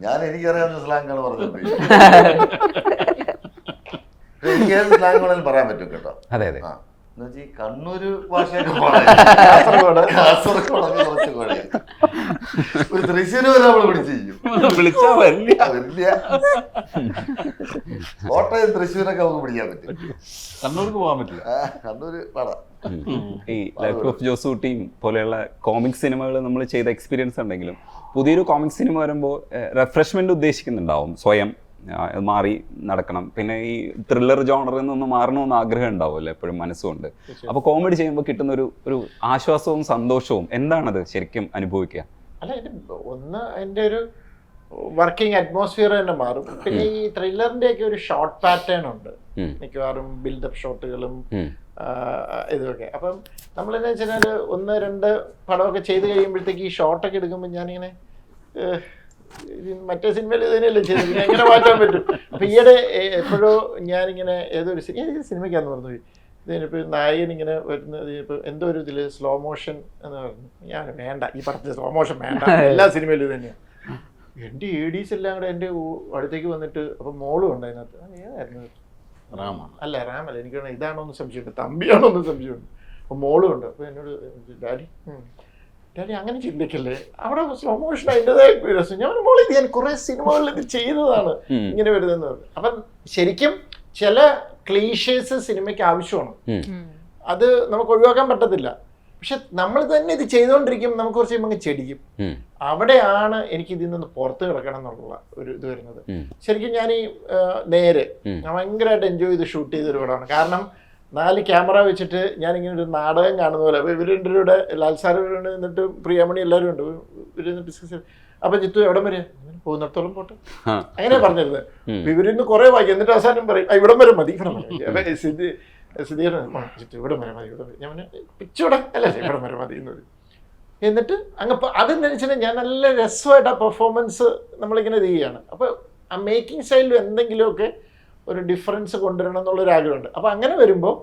ഞാൻ എനിക്കറിയാവുന്ന സ്ലാങ്ങാണ് പറഞ്ഞത്. എനിക്ക് ഏത് സ്ലാങ് വേണമെങ്കിലും പറയാൻ പറ്റും കേട്ടോ. അതെ അതെ. ആ എന്നുവെച്ചാൽ ഈ കണ്ണൂര് ഭാഷയൊക്കെ കാസർഗോഡൊക്കെ കുറച്ച് കുഴയും. ഒരു തൃശ്ശൂര് വരെ നമ്മൾ പിടിച്ച് ചെയ്യും. വിളിച്ചാ വരില്ല. വലിയ കോട്ടയം തൃശ്ശൂരൊക്കെ നമുക്ക് പിടിക്കാൻ പറ്റും. കണ്ണൂർക്ക് പോകാൻ പറ്റില്ല. കണ്ണൂര് പാടാം. ഈ ലൈഫ് ഓഫ് ജോസൂട്ടിയും പോലെയുള്ള കോമിക് സിനിമകൾ നമ്മൾ ചെയ്ത എക്സ്പീരിയൻസ് ഉണ്ടെങ്കിലും പുതിയൊരു കോമിക് സിനിമ വരുമ്പോൾ റിഫ്രഷ്മെന്റ് ഉദ്ദേശിക്കുന്നുണ്ടാവും, സ്വയം മാറി നടക്കണം. പിന്നെ ഈ ത്രില്ലർ ജോണറിൽ നിന്ന് മാറണമെന്ന് ആഗ്രഹം ഉണ്ടാവുമല്ലോ എപ്പോഴും മനസ്സുകൊണ്ട്. അപ്പോൾ കോമഡി ചെയ്യുമ്പോൾ കിട്ടുന്ന ഒരു ആശ്വാസവും സന്തോഷവും എന്താണത് ശരിക്കും അനുഭവിക്കുക? അല്ല ഇത് ഒന്ന് അതിന്റെ ഒരു വർക്കിംഗ് അറ്റ്മോസ്ഫിയർ തന്നെ മാറും. പിന്നെ ഈ ത്രില്ലറിന്റെ ഒക്കെ ഒരു ഷോർട്ട് പാറ്റേൺ ഉണ്ട്, മിക്കവാറും ബിൽഡപ്പ് ഷോട്ടുകളും ഇതൊക്കെ. അപ്പം നമ്മളെന്ന് വെച്ചാൽ 1-2 പടമൊക്കെ ചെയ്ത് കഴിയുമ്പോഴത്തേക്ക് ഈ ഷോട്ടൊക്കെ എടുക്കുമ്പോൾ ഞാനിങ്ങനെ മറ്റേ സിനിമയിൽ ഇതിനല്ലേ ചെയ്തത്, പിന്നെ എങ്ങനെ മാറ്റാൻ പറ്റും? അപ്പം ഈയിടെ എപ്പോഴോ ഞാനിങ്ങനെ ഏതൊരു സിനിമയ്ക്കാന്ന് പറഞ്ഞു, ഇതിനിപ്പോൾ നായകൻ ഇങ്ങനെ വരുന്നത് ഇപ്പോൾ എന്തോ ഒരു ഇതിൽ സ്ലോ മോഷൻ എന്ന് പറഞ്ഞു. ഞാൻ വേണ്ട, ഈ പടത്തിൽ സ്ലോ മോഷൻ വേണ്ട, എല്ലാ സിനിമയിലും ഇത് തന്നെയാണ്. എൻ്റെ ADs എല്ലാം കൂടെ എൻ്റെ അടുത്തേക്ക് വന്നിട്ട് അപ്പം മോളും ഉണ്ട് അതിനകത്ത്. ഏതായിരുന്നു? റാമാണ്. അല്ല റാമല്ല, എനിക്ക് ഇതാണോ എന്ന് സംശയമുണ്ട്, തമ്പിയാണോ എന്ന് സംശയമുണ്ട്. അപ്പം മോളും ഉണ്ട്. അപ്പോൾ എന്നോട് ഡാഡി അങ്ങനെ ചിന്തിക്കല്ലേ, അവിടെ സ്ലോ മോഷൻ അതിൻ്റെതായ രസം. ഞാൻ മോളെ ഞാൻ കുറേ സിനിമകളിൽ ഇത് ചെയ്തതാണ് ഇങ്ങനെ വരുന്നതെന്ന് പറഞ്ഞു. അപ്പം ശരിക്കും ചില ക്ലീഷേഴ്സ് സിനിമയ്ക്ക് ആവശ്യമാണ്, അത് നമുക്ക് ഒഴിവാക്കാൻ പറ്റത്തില്ല. പക്ഷെ നമ്മൾ തന്നെ ഇത് ചെയ്തുകൊണ്ടിരിക്കും, നമുക്ക് കുറച്ച് കഴിയുമ്പോൾ അങ്ങ് ചെടിക്കും. അവിടെയാണ് എനിക്ക് ഇതിൽ നിന്ന് പുറത്ത് കിടക്കണം എന്നുള്ള ഒരു ഇത് വരുന്നത്. ശരിക്കും ഞാൻ ഈ നേരെ ഞാൻ ഭയങ്കരമായിട്ട് എൻജോയ് ചെയ്ത് ഷൂട്ട് ചെയ്തൊരു പടമാണ്. കാരണം 4 ക്യാമറ വെച്ചിട്ട് ഞാനിങ്ങനെ ഒരു നാടകം കാണുന്ന പോലെ. അപ്പോൾ ഇവരുടെ കൂടെ ലാൽ സാർ എന്നിട്ട് പ്രിയമണി എല്ലാവരും ഉണ്ട്, ഇവർ ഡിസ്കസ് ചെയ്ത്. അപ്പം ജിത്തു എവിടം വരെ പോകുന്നിടത്തോളം പോട്ടെ അങ്ങനെ പറഞ്ഞിരുന്നത്. അപ്പം ഇവരിന്ന് കുറേ വായിക്കും, എന്നിട്ട് അവസാനം പറയും ഇവിടം വരെ മതി, ഇവിടം വരെ. അപ്പം സിദ്ധീകരണം ജിത്തു ഇവിടം വരെ മതി, ഇവിടെ ഞാൻ പിച്ചോടെ അല്ല ഇവിടം വരെ മതി എന്ന് പറയും. എന്നിട്ട് അങ്ങ് അതെന്ന് വെച്ചാൽ ഞാൻ നല്ല രസമായിട്ട് ആ പെർഫോമൻസ് നമ്മളിങ്ങനെ ഇത് ചെയ്യുകയാണ്. അപ്പോൾ ആ മേക്കിംഗ് സ്റ്റൈലിലും എന്തെങ്കിലുമൊക്കെ ഒരു ഡിഫറൻസ് കൊണ്ടുവരണം എന്നുള്ളൊരു ആഗ്രഹമുണ്ട്. അപ്പോൾ അങ്ങനെ വരുമ്പോൾ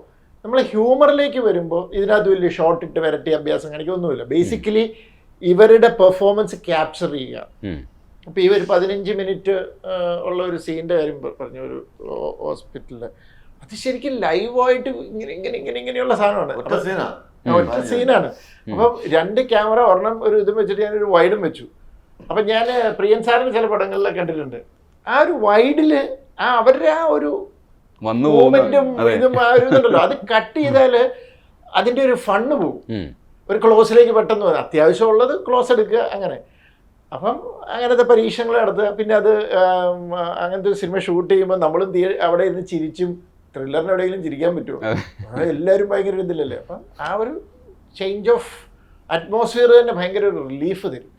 നമ്മൾ ഹ്യൂമറിലേക്ക് വരുമ്പോൾ ഇതിനകത്ത് വലിയ ഷോർട്ട് ഇട്ട് വരട്ടി അഭ്യാസം കാണിക്കൊന്നുമില്ല. ബേസിക്കലി ഇവരുടെ പെർഫോമൻസ് ക്യാപ്ചർ ചെയ്യുക. അപ്പോൾ ഇവർ 15 മിനിറ്റ് ഉള്ള ഒരു സീൻ്റെ കാര്യം പറഞ്ഞു, ഒരു ഹോസ്പിറ്റലിൽ. അത് ശരിക്കും ലൈവായിട്ട് ഇങ്ങനെയുള്ള സാധനമാണ്, ഒറ്റ സീനാണ്. അപ്പം 2 ക്യാമറ ഒരെണ്ണം ഒരു ഇതും വെച്ചിട്ട് ഞാനൊരു വൈഡും വെച്ചു. അപ്പം ഞാൻ പ്രിയൻ സാറിന് ചില പടങ്ങളിലൊക്കെ കണ്ടിട്ടുണ്ട്, ആ ഒരു വൈഡില് അവരുടെ ആ ഒരു മൂവ്മെന്റും ഇതും ആ ഒരു ഇതുണ്ടല്ലോ, അത് കട്ട് ചെയ്താല് അതിന്റെ ഒരു ഫണ്ണ് പോകും. ഒരു ക്ലോസിലേക്ക് പെട്ടെന്ന് വരും, അത്യാവശ്യം ഉള്ളത് ക്ലോസ് എടുക്കുക അങ്ങനെ. അപ്പം അങ്ങനത്തെ പരീക്ഷണങ്ങൾ നടത്തുക. പിന്നെ അത് അങ്ങനത്തെ ഒരു സിനിമ ഷൂട്ട് ചെയ്യുമ്പോൾ നമ്മളും അവിടെ ഇരുന്ന് ചിരിച്ചും, ത്രില്ലറിന് എവിടെയെങ്കിലും ചിരിക്കാൻ പറ്റുമോ? എല്ലാവരും ഭയങ്കര ഇതില്ലല്ലേ. അപ്പം ആ ഒരു ചേഞ്ച് ഓഫ് അറ്റ്മോസ്ഫിയർ തന്നെ ഭയങ്കര ഒരു റിലീഫ് തരും.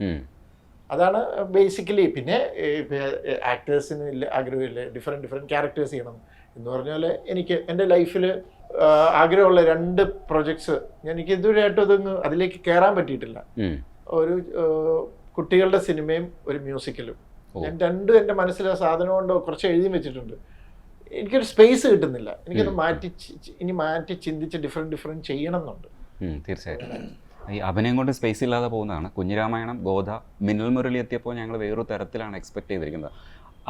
അതാണ് ബേസിക്കലി. പിന്നെ ആക്ടേഴ്സിന് ആഗ്രഹമില്ലേ ഡിഫറെൻറ്റ് ക്യാരക്ടേഴ്സ് ചെയ്യണം എന്ന് പറഞ്ഞാൽ എനിക്ക് എൻ്റെ ലൈഫിൽ ആഗ്രഹമുള്ള 2 പ്രൊജക്ട്സ് എനിക്ക് ഇതുവരെയായിട്ടും അതൊന്നും അതിലേക്ക് കയറാൻ പറ്റിയിട്ടില്ല. ഒരു കുട്ടികളുടെ സിനിമയും ഒരു മ്യൂസിക്കലും. ഞാൻ 2 എൻ്റെ മനസ്സിലെ സാധനം കൊണ്ട് കുറച്ച് എഴുതി വെച്ചിട്ടുണ്ട്. എനിക്കൊരു സ്പേസ് കിട്ടുന്നില്ല, എനിക്കൊന്ന് മാറ്റി ചിന്തിച്ച് ഡിഫറെൻറ്റ് ചെയ്യണം എന്നുണ്ട്. തീർച്ചയായിട്ടും ഈ അഭിനയം കൊണ്ട് സ്പേസ് ഇല്ലാതെ പോകുന്നതാണ്. കുഞ്ഞിരാമായണം, ഗോദ, മിന്നൽ മുരളി എത്തിയപ്പോൾ ഞങ്ങൾ വേറൊരു തരത്തിലാണ് എക്സ്പെക്ട് ചെയ്തിരിക്കുന്നത്.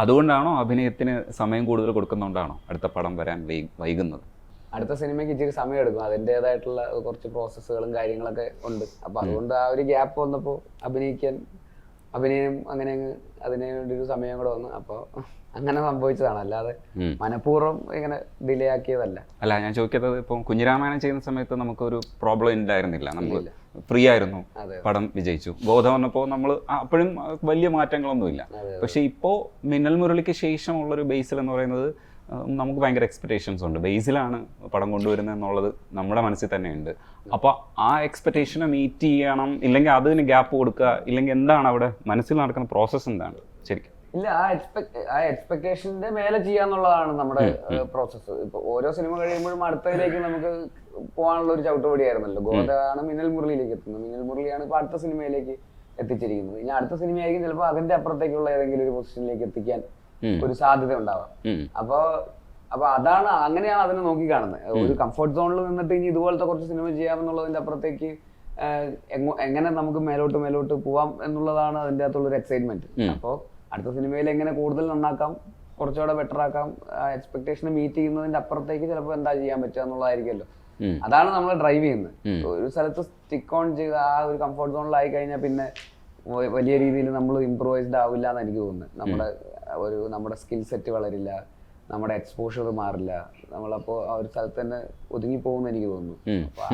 അതുകൊണ്ടാണോ അഭിനയത്തിന് സമയം കൂടുതൽ കൊടുക്കുന്നതുകൊണ്ടാണോ അടുത്ത പടം വരാൻ വൈകുന്നത്? അടുത്ത സിനിമയ്ക്ക് ഇച്ചിരി സമയം എടുക്കും, അതിൻ്റെതായിട്ടുള്ള കുറച്ച് പ്രോസസ്സുകളും കാര്യങ്ങളൊക്കെ ഉണ്ട്. അപ്പോൾ അതുകൊണ്ട് ആ ഒരു ഗ്യാപ്പ് വന്നപ്പോൾ അഭിനയം അങ്ങനെ അതിന് വേണ്ടി ഒരു സമയം കൂടെ വന്നു. അപ്പോൾ അങ്ങനെ സംഭവിച്ചതാണ്, അല്ലാതെ മനഃപൂർവ്വം ഇങ്ങനെ ഡിലേ ആക്കിയതല്ല. അല്ല, ഞാൻ ചോദിക്കുന്നത് ഇപ്പം കുഞ്ഞിരാമായണം ചെയ്യുന്ന സമയത്ത് നമുക്കൊരു പ്രോബ്ലം ഉണ്ടായിരുന്നില്ല, നമ്മൾ ഫ്രീ ആയിരുന്നു, പടം വിജയിച്ചു. ഗോദ വന്നപ്പോൾ നമ്മൾ അപ്പോഴും വലിയ മാറ്റങ്ങളൊന്നുമില്ല. പക്ഷെ ഇപ്പോൾ മിന്നൽ മുരളിക്ക് ശേഷമുള്ളൊരു ബേസിൽ എന്ന് പറയുന്നത് നമുക്ക് ഭയങ്കര എക്സ്പെക്റ്റേഷൻസ് ഉണ്ട്. ബേസിലാണ് പടം കൊണ്ടുവരുന്നത് എന്നുള്ളത് നമ്മുടെ മനസ്സിൽ തന്നെ ഉണ്ട്. അപ്പോൾ ആ എക്സ്പെക്റ്റേഷനെ മീറ്റ് ചെയ്യണം, ഇല്ലെങ്കിൽ അതിന് ഗ്യാപ്പ് കൊടുക്കുക, ഇല്ലെങ്കിൽ എന്താണ് അവിടെ മനസ്സിൽ നടക്കുന്ന പ്രോസസ്സ് എന്താണ് ശരിക്കും? ഇല്ല, ആ എക്സ്പെക്ടേഷന്റെ മേലെ ചെയ്യാന്നുള്ളതാണ് നമ്മുടെ പ്രോസസ്സ്. ഇപ്പൊ ഓരോ സിനിമ കഴിയുമ്പോഴും അടുത്തതിലേക്ക് നമുക്ക് പോകാനുള്ള ഒരു ചവിട്ടുപടിയായിരുന്നല്ലോ. ഗോദയാണ് മിന്നൽ മുരളിയിലേക്ക് എത്തുന്നത്, മിന്നൽ മുരളിയാണ് ഇപ്പൊ അടുത്ത സിനിമയിലേക്ക് എത്തിച്ചിരിക്കുന്നത്. ഇനി അടുത്ത സിനിമയായിരിക്കും ചിലപ്പോൾ അതിന്റെ അപ്പുറത്തേക്കുള്ള ഏതെങ്കിലും ഒരു പൊസിഷനിലേക്ക് എത്തിക്കാൻ ഒരു സാധ്യത ഉണ്ടാവാം. അപ്പൊ അതാണ്, അങ്ങനെയാണ് അതിനെ നോക്കി കാണുന്നത്. ഒരു കംഫർട്ട് സോണിൽ നിന്നിട്ട് ഇനി ഇതുപോലത്തെ കുറച്ച് സിനിമ ചെയ്യാമെന്നുള്ളതിന്റെ അപ്പുറത്തേക്ക് എങ്ങനെ നമുക്ക് മേലോട്ട് പോവാം എന്നുള്ളതാണ് അതിന്റെ അകത്തുള്ളൊരു എക്സൈറ്റ്മെന്റ്. അപ്പോൾ അടുത്ത സിനിമയിൽ എങ്ങനെ കൂടുതൽ നന്നാക്കാം, കുറച്ചുകൂടെ ബെറ്റർ ആക്കാം, എക്സ്പെക്ടേഷനെ മീറ്റ് ചെയ്യുന്നതിന്റെ അപ്പുറത്തേക്ക് ചിലപ്പോൾ എന്താ ചെയ്യാൻ പറ്റുക എന്നുള്ളതായിരിക്കുമല്ലോ. അതാണ് നമ്മൾ ഡ്രൈവ് ചെയ്യുന്നത്. ഒരു സ്ഥലത്ത് സ്റ്റിക്ക് ഓൺ ചെയ്ത് ആ ഒരു കംഫർട്ട് സോണിലായി കഴിഞ്ഞാൽ പിന്നെ വലിയ രീതിയിൽ നമ്മൾ ഇംപ്രൂവൈസ്ഡ് ആവില്ല എന്ന് എനിക്ക് തോന്നുന്നു. നമ്മുടെ സ്കിൽ സെറ്റ് വളരില്ല, നമ്മുടെ എക്സ്പോഷർ മാറില്ല, നമ്മളപ്പോൾ ആ ഒരു സ്ഥലത്ത് തന്നെ ഒതുങ്ങി പോകുമെന്ന് എനിക്ക് തോന്നുന്നു. അപ്പോൾ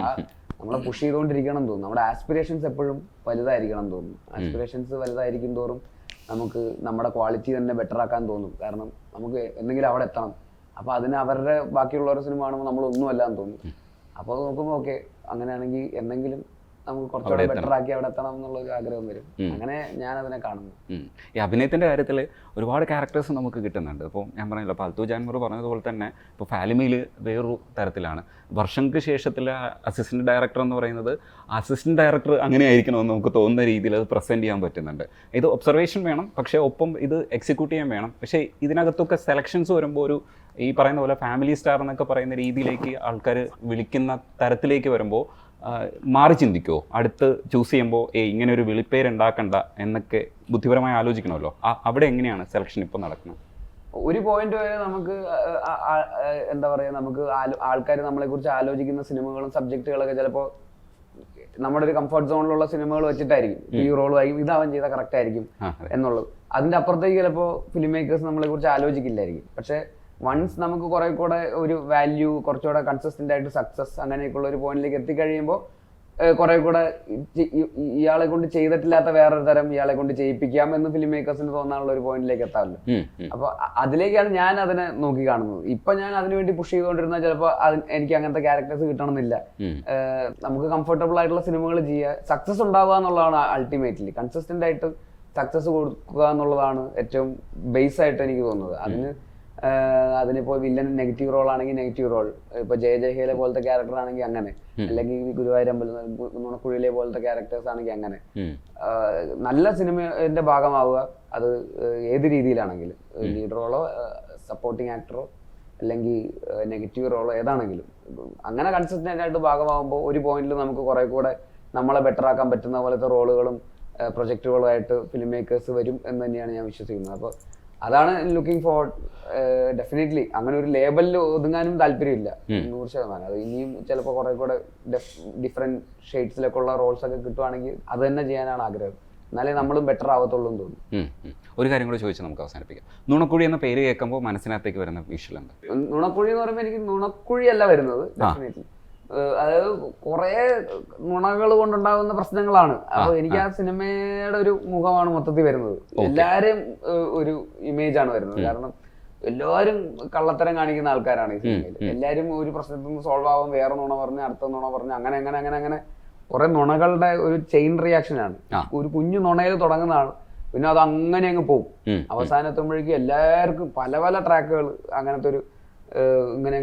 നമ്മളെ പുഷ് ചെയ്തുകൊണ്ടിരിക്കണം എന്ന് തോന്നുന്നു. നമ്മുടെ ആസ്പിറേഷൻസ് എപ്പോഴും വലുതായിരിക്കണം എന്ന് തോന്നുന്നു. ആസ്പിറേഷൻസ് വലുതായിരിക്കും തോറും നമുക്ക് നമ്മുടെ ക്വാളിറ്റി തന്നെ ബെറ്റർ ആക്കാൻ തോന്നും. കാരണം നമുക്ക് എന്തെങ്കിലും അവിടെ എത്തണം. അപ്പോൾ അതിന് അവരുടെ ബാക്കിയുള്ളവരുടെ സിനിമ കാണുമ്പോൾ നമ്മളൊന്നുമല്ല എന്ന് തോന്നും. അപ്പോൾ നോക്കുമ്പോൾ ഓക്കെ, അങ്ങനെയാണെങ്കിൽ എന്തെങ്കിലും നമുക്ക് കുറച്ചുകൂടെ ബെറ്റർ ആക്കി അവിടെ എത്തണം എന്നുള്ളൊരു ആഗ്രഹം വരും. അങ്ങനെ ഞാൻ അതിനെ കാണുന്നു. ഈ അഭിനയത്തിൻ്റെ കാര്യത്തിൽ ഒരുപാട് ക്യാരക്ടേഴ്സ് നമുക്ക് കിട്ടുന്നുണ്ട്. ഇപ്പോൾ ഞാൻ പറഞ്ഞല്ലോ, പാൽത്തു ജാൻമർ പറഞ്ഞതുപോലെ തന്നെ ഇപ്പോൾ ഫാലിമിയിൽ വേറൊരു തരത്തിലാണ്. വർഷങ്ങൾക്ക് ശേഷത്തിലെ അസിസ്റ്റന്റ് ഡയറക്ടർ എന്ന് പറയുന്നത് അസിസ്റ്റന്റ് ഡയറക്ടർ അങ്ങനെ ആയിരിക്കണമെന്ന് നമുക്ക് തോന്നുന്ന രീതിയിൽ അത് പ്രസൻറ്റ് ചെയ്യാൻ പറ്റുന്നുണ്ട്. ഇത് ഒബ്സർവേഷൻ വേണം, പക്ഷേ ഒപ്പം ഇത് എക്സിക്യൂട്ട് ചെയ്യാൻ വേണം. പക്ഷേ ഇതിനകത്തൊക്കെ സെലക്ഷൻസ് വരുമ്പോൾ ഒരു ഈ പറയുന്ന പോലെ ഫാമിലി സ്റ്റാർ എന്നൊക്കെ പറയുന്ന രീതിയിലേക്ക് ആൾക്കാർ വിളിക്കുന്ന തരത്തിലേക്ക് വരുമ്പോൾ മാറി ചിന്തിക്കുമോ? അടുത്ത് ചൂസ് ചെയ്യുമ്പോൾ ഇങ്ങനെ ഒരു വിളിപ്പേരുണ്ടാക്കണ്ട എന്നൊക്കെ ബുദ്ധിപരമായി ആലോചിക്കണമല്ലോ. അവിടെ എങ്ങനെയാണ് സെലക്ഷൻ ഇപ്പോൾ നടക്കുന്നത്? ഒരു പോയിന്റ് വരെ നമുക്ക് എന്താ പറയുക, നമുക്ക് ആൾക്കാർ നമ്മളെ കുറിച്ച് ആലോചിക്കുന്ന സിനിമകളും സബ്ജക്റ്റുകളൊക്കെ ചിലപ്പോൾ നമ്മുടെ ഒരു കംഫർട്ട് സോണിലുള്ള സിനിമകൾ വെച്ചിട്ടായിരിക്കും ഈ റോൾ ആയിരിക്കും, ഇത് അവൻ ചെയ്താൽ കറക്റ്റ് ആയിരിക്കും എന്നുള്ളത്. അതിന്റെ അപ്പുറത്തേക്ക് ചിലപ്പോൾ ഫിലിം മേക്കേഴ്സ് നമ്മളെ കുറിച്ച് ആലോചിക്കില്ലായിരിക്കും. പക്ഷെ വൺസ് നമുക്ക് കുറെ കൂടെ ഒരു വാല്യൂ, കുറച്ചുകൂടെ കൺസിസ്റ്റന്റ് ആയിട്ട് സക്സസ് അങ്ങനെയൊക്കെയുള്ള ഒരു പോയിന്റിലേക്ക് എത്തിക്കഴിയുമ്പോൾ കുറെ കൂടെ ഇയാളെ കൊണ്ട് ചെയ്തിട്ടില്ലാത്ത വേറൊരു തരം ഇയാളെ കൊണ്ട് ചെയ്യിപ്പിക്കാം എന്ന് ഫിലിം മേക്കേഴ്സിന് തോന്നാനുള്ള ഒരു പോയിന്റിലേക്ക് എത്താമല്ലോ. അപ്പൊ അതിലേക്കാണ് ഞാൻ അതിനെ നോക്കി കാണുന്നത്. ഇപ്പൊ ഞാൻ അതിനുവേണ്ടി പുഷ് ചെയ്തുകൊണ്ടിരുന്നാൽ ചിലപ്പോൾ എനിക്ക് അങ്ങനത്തെ ക്യാരക്ടേഴ്സ് കിട്ടണമെന്നില്ല. നമുക്ക് കംഫർട്ടബിൾ ആയിട്ടുള്ള സിനിമകൾ ചെയ്യുക, സക്സസ് ഉണ്ടാവുക എന്നുള്ളതാണ് അൾട്ടിമേറ്റ്ലി. കൺസിസ്റ്റന്റ് ആയിട്ട് സക്സസ് കൊടുക്കുക എന്നുള്ളതാണ് ഏറ്റവും ബേസ് ആയിട്ട് എനിക്ക് തോന്നുന്നത്. അതിനിപ്പോ വില്ലൻ നെഗറ്റീവ് റോൾ ആണെങ്കിൽ നെഗറ്റീവ് റോൾ, ഇപ്പൊ ജയജയഹേലെ പോലത്തെ ക്യാരക്ടർ ആണെങ്കിൽ അങ്ങനെ, അല്ലെങ്കിൽ ഗുരുവായൂരമ്പലം നുണക്കുഴിയിലെ പോലത്തെ ക്യാരക്ടേഴ്സ് ആണെങ്കിൽ അങ്ങനെ. നല്ല സിനിമയുടെ ഭാഗമാവുക, അത് ഏത് രീതിയിലാണെങ്കിലും, ലീഡ് റോളോ സപ്പോർട്ടിങ് ആക്ടറോ അല്ലെങ്കിൽ നെഗറ്റീവ് റോളോ ഏതാണെങ്കിലും അങ്ങനെ കൺസിസ്റ്റന്റ് ആയിട്ട് ഭാഗമാകുമ്പോൾ ഒരു പോയിന്റിൽ നമുക്ക് കുറെ കൂടെ നമ്മളെ ബെറ്റർ ആക്കാൻ പറ്റുന്ന പോലത്തെ റോളുകളും പ്രൊജക്റ്റുകളുമായിട്ട് ഫിലിം മേക്കേഴ്സ് വരും എന്ന് തന്നെയാണ് ഞാൻ വിശ്വസിക്കുന്നത്. അപ്പോൾ അതാണ് ലുക്കിംഗ് ഫോർവേഡ്. ഡെഫിനറ്റ്ലി അങ്ങനെ ഒരു ലേബലിൽ ഒതുങ്ങാനും താല്പര്യമില്ല 100%. അത് ഇനിയും ചിലപ്പോൾ കുറെ കൂടെ ഡിഫറെന്റ് ഷെയ്ഡ്സിലൊക്കെ ഉള്ള റോൾസ് ഒക്കെ കിട്ടുവാണെങ്കിൽ അത് തന്നെ ചെയ്യാനാണ് ആഗ്രഹം. എന്നാലേ നമ്മളും ബെറ്റർ ആവത്തുള്ളൂ എന്ന് തോന്നുന്നു. ഒരു കാര്യം കൂടെ ചോദിച്ചാൽ നമുക്ക് അവസാനിപ്പിക്കാം. നുണക്കുഴി എന്ന പേര് കേൾക്കുമ്പോൾ മനസ്സിനകത്തേക്ക് വരുന്ന വിഷ്വൽ എന്താ? നുണക്കുഴി എന്ന് പറയുമ്പോൾ എനിക്ക് നുണക്കുഴിയല്ല വരുന്നത്. ഡെഫിനറ്റ്ലി അതായത് കുറെ നുണകൾ കൊണ്ടുണ്ടാകുന്ന പ്രശ്നങ്ങളാണ്. അപ്പൊ എനിക്ക് ആ സിനിമയുടെ ഒരു മുഖമാണ് മൊത്തത്തിൽ വരുന്നത്. എല്ലാരും ഒരു ഇമേജ് ആണ് വരുന്നത്. കാരണം എല്ലാവരും കള്ളത്തരം കാണിക്കുന്ന ആൾക്കാരാണ് ഈ സിനിമയിൽ. എല്ലാരും ഒരു പ്രശ്നത്തിൽ നിന്ന് സോൾവ് ആവാൻ വേറെ നുണ പറഞ്ഞ് അടുത്ത നുണ പറഞ്ഞ് അങ്ങനെ അങ്ങനെ അങ്ങനെ അങ്ങനെ കുറെ നുണകളുടെ ഒരു ചെയിൻ റിയാക്ഷൻ ആണ്. ഒരു കുഞ്ഞു നുണയിൽ തുടങ്ങുന്നതാണ്, പിന്നെ അത് അങ്ങനെ അങ്ങ് പോകും. അവസാനം എത്തുമ്പോഴേക്കും എല്ലാവർക്കും പല പല ട്രാക്കുകൾ അങ്ങനത്തെ ഒരു ഇങ്ങനെ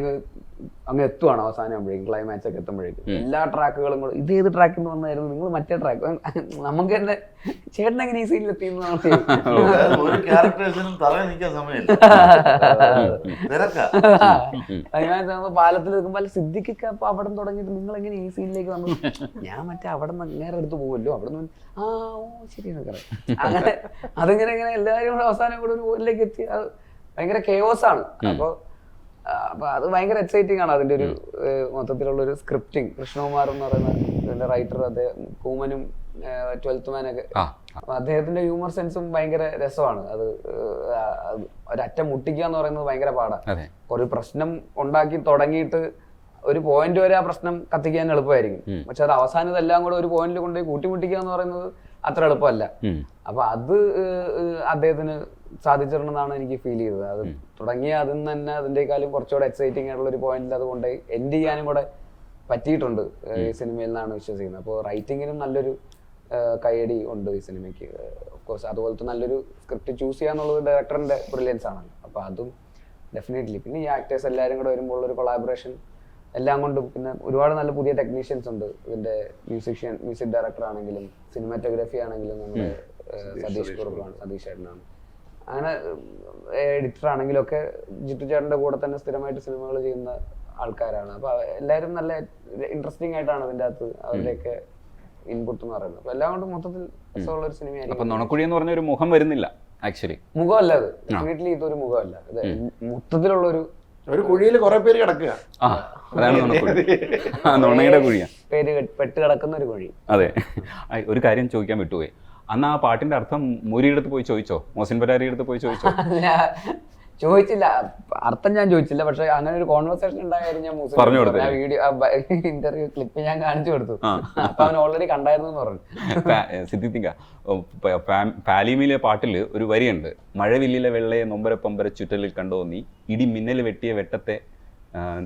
അങ്ങ് എത്തുവാണ്. അവസാനം ആകുമ്പോഴേക്കും ക്ലൈമാക്സ് ഒക്കെ എത്തുമ്പോഴേക്കും എല്ലാ ട്രാക്കുകളും കൂടെ ഇത് ഏത് ട്രാക്കിൽ നിന്ന് വന്നായിരുന്നു, നിങ്ങൾ മറ്റേ ട്രാക്ക്, നമുക്ക് തന്നെ ചേട്ടൻ എങ്ങനെ ഈ സീനിൽ എത്തിയെന്ന് പാലത്തിൽ നിൽക്കുമ്പോൾ സിദ്ദിഖൊക്കെ അപ്പൊ അവിടെ തുടങ്ങിയിട്ട് നിങ്ങൾ എങ്ങനെ ഈ സീനിലേക്ക് വന്നു, ഞാൻ മറ്റേ അവിടെ നിന്ന് നേരെ എടുത്ത് പോകുമല്ലോ, അവിടെ നിന്ന് ശരിയാണ് അങ്ങനെ അതിങ്ങനെ ഇങ്ങനെ എല്ലാവരും കൂടെ അവസാനം കൂടെ ഒരു പോയിന്റിലേക്ക് എത്തി. അത് ഭയങ്കര കെയോസാണ്. അപ്പൊ അത് ഭയങ്കര എക്സൈറ്റിംഗ് ആണ്. അതിന്റെ ഒരു മൊത്തത്തിലുള്ള ഒരു സ്ക്രിപ്റ്റിംഗ്. കൃഷ്ണകുമാർ എന്ന് പറയുന്ന ഇതിന്റെ റൈറ്റർ, അദ്ദേഹം കൂമനും 12th Man ഒക്കെ, അപ്പൊ അദ്ദേഹത്തിന്റെ ഹ്യൂമർ സെൻസും ഭയങ്കര രസമാണ്. അത് ഒരറ്റം മുട്ടിക്കുക എന്ന് പറയുന്നത് ഭയങ്കര പാടാണ്. ഒരു പ്രശ്നം ഉണ്ടാക്കി തുടങ്ങിയിട്ട് ഒരു പോയിന്റ് വരെ ആ പ്രശ്നം കത്തിക്കാൻ എളുപ്പമായിരിക്കും. പക്ഷെ അത് അവസാനം ഇതെല്ലാം കൂടെ ഒരു പോയിന്റിൽ കൊണ്ടുപോയി കൂട്ടിമുട്ടിക്കുക എന്ന് പറയുന്നത് അത്ര എളുപ്പമല്ല. അപ്പൊ അത് അദ്ദേഹത്തിന് സാധിച്ചിട്ടുണ്ടെന്നാണ് എനിക്ക് ഫീൽ ചെയ്തത്. അത് തുടങ്ങിയ അതിൽ നിന്ന് തന്നെ അതിൻ്റെക്കാളും കുറച്ചുകൂടെ എക്സൈറ്റിംഗ് ആയിട്ടുള്ള ഒരു പോയിന്റിൽ അതുകൊണ്ട് എൻഡ് ചെയ്യാനും കൂടെ പറ്റിയിട്ടുണ്ട് ഈ സിനിമയിൽ നിന്നാണ് വിശ്വസിക്കുന്നത്. അപ്പോൾ റൈറ്റിങ്ങിനും നല്ലൊരു കൈയടി ഉണ്ട് ഈ സിനിമയ്ക്ക്. ഓഫ്കോഴ്സ് അതുപോലത്തെ നല്ലൊരു സ്ക്രിപ്റ്റ് ചൂസ് ചെയ്യാന്നുള്ളത് ഡയറക്ടറിന്റെ ബ്രില്യൻസ് ആണല്ലോ. അപ്പോൾ അതും ഡെഫിനറ്റ്ലി. പിന്നെ ഈ ആക്ടേഴ്സ് എല്ലാവരും കൂടെ വരുമ്പോൾ ഉള്ളൊരു കൊളാബറേഷൻ എല്ലാം കൊണ്ടും, പിന്നെ ഒരുപാട് നല്ല പുതിയ ടെക്നീഷ്യൻസ് ഉണ്ട്. ഇതിന്റെ മ്യൂസിക് ഡയറക്ടർ ആണെങ്കിലും സിനിമാറ്റോഗ്രാഫി ആണെങ്കിലും നമ്മുടെ സതീഷ് കുറുപ്പാണ്, സതീഷ് ചേട്ടനാണ്. അങ്ങനെ എഡിറ്റർ ആണെങ്കിലും ഒക്കെ ജിത്തു ചേട്ടന്റെ കൂടെ തന്നെ സ്ഥിരമായിട്ട് സിനിമകൾ ചെയ്യുന്ന ആൾക്കാരാണ്. അപ്പൊ എല്ലാവരും നല്ല ഇൻട്രസ്റ്റിംഗ് ആയിട്ടാണ് ഇതിന്റെ അകത്ത് അവരുടെയൊക്കെ ഇൻപുട്ട് എന്ന് പറയുന്നത്. അപ്പൊ എല്ലാം കൊണ്ടും മൊത്തത്തിൽ രസമുള്ള ഒരു സിനിമയായിരിക്കും. അപ്പൊ നുണക്കുഴി എന്ന് പറഞ്ഞ ഒരു മുഖം വരുന്നില്ല ആക്ച്വലി. മുഖമല്ല അത്, ഡെഫിനറ്റ്ലി ഇതൊരു മുഖമല്ല. ഇത് മൊത്തത്തിലുള്ളൊരു കുഴിയിൽ കുറെ പേര് കിടക്കുക. അതാണ് നുണക്കുഴി. നുണയുടെ കുഴിയാ, പേര് പെട്ട് കിടക്കുന്ന ഒരു കുഴി. അതെ. ഒരു കാര്യം ചോദിക്കാൻ വിട്ടുപോയി. അന്ന് ആ പാട്ടിന്റെ അർത്ഥം മൂരിയുടെ അടുത്ത് പോയി ചോദിച്ചോ? മോഹസിൻ പരാരിയുടെ അടുത്ത് പോയി ചോദിച്ചോ? ചോദിച്ചില്ല, അർത്ഥം ഞാൻ ചോദിച്ചില്ല. പക്ഷെ അങ്ങനെ ഒരു കോൺവെർസേഷൻ ഉണ്ടായിരുന്നു. ഞാൻ പറഞ്ഞു കൊടുത്തു, വീഡിയോ ഇന്റർവ്യൂ ക്ലിപ്പ് ഞാൻ കാണിച്ചു കൊടുത്തു. അപ്പൊ അവൻ ഓൾറെഡി കണ്ടായിരുന്നു എന്ന് പറഞ്ഞു. സിദ്ധിക്ക പാലിമിയിലെ പാട്ടിൽ ഒരു വരിയുണ്ട്, മഴവില്ലിലെ വെള്ളയെ നൊമ്പര പമ്പര ചുറ്റലിൽ കണ്ടോന്നി, ഇടി മിന്നൽ വെട്ടിയ വെട്ടത്തെ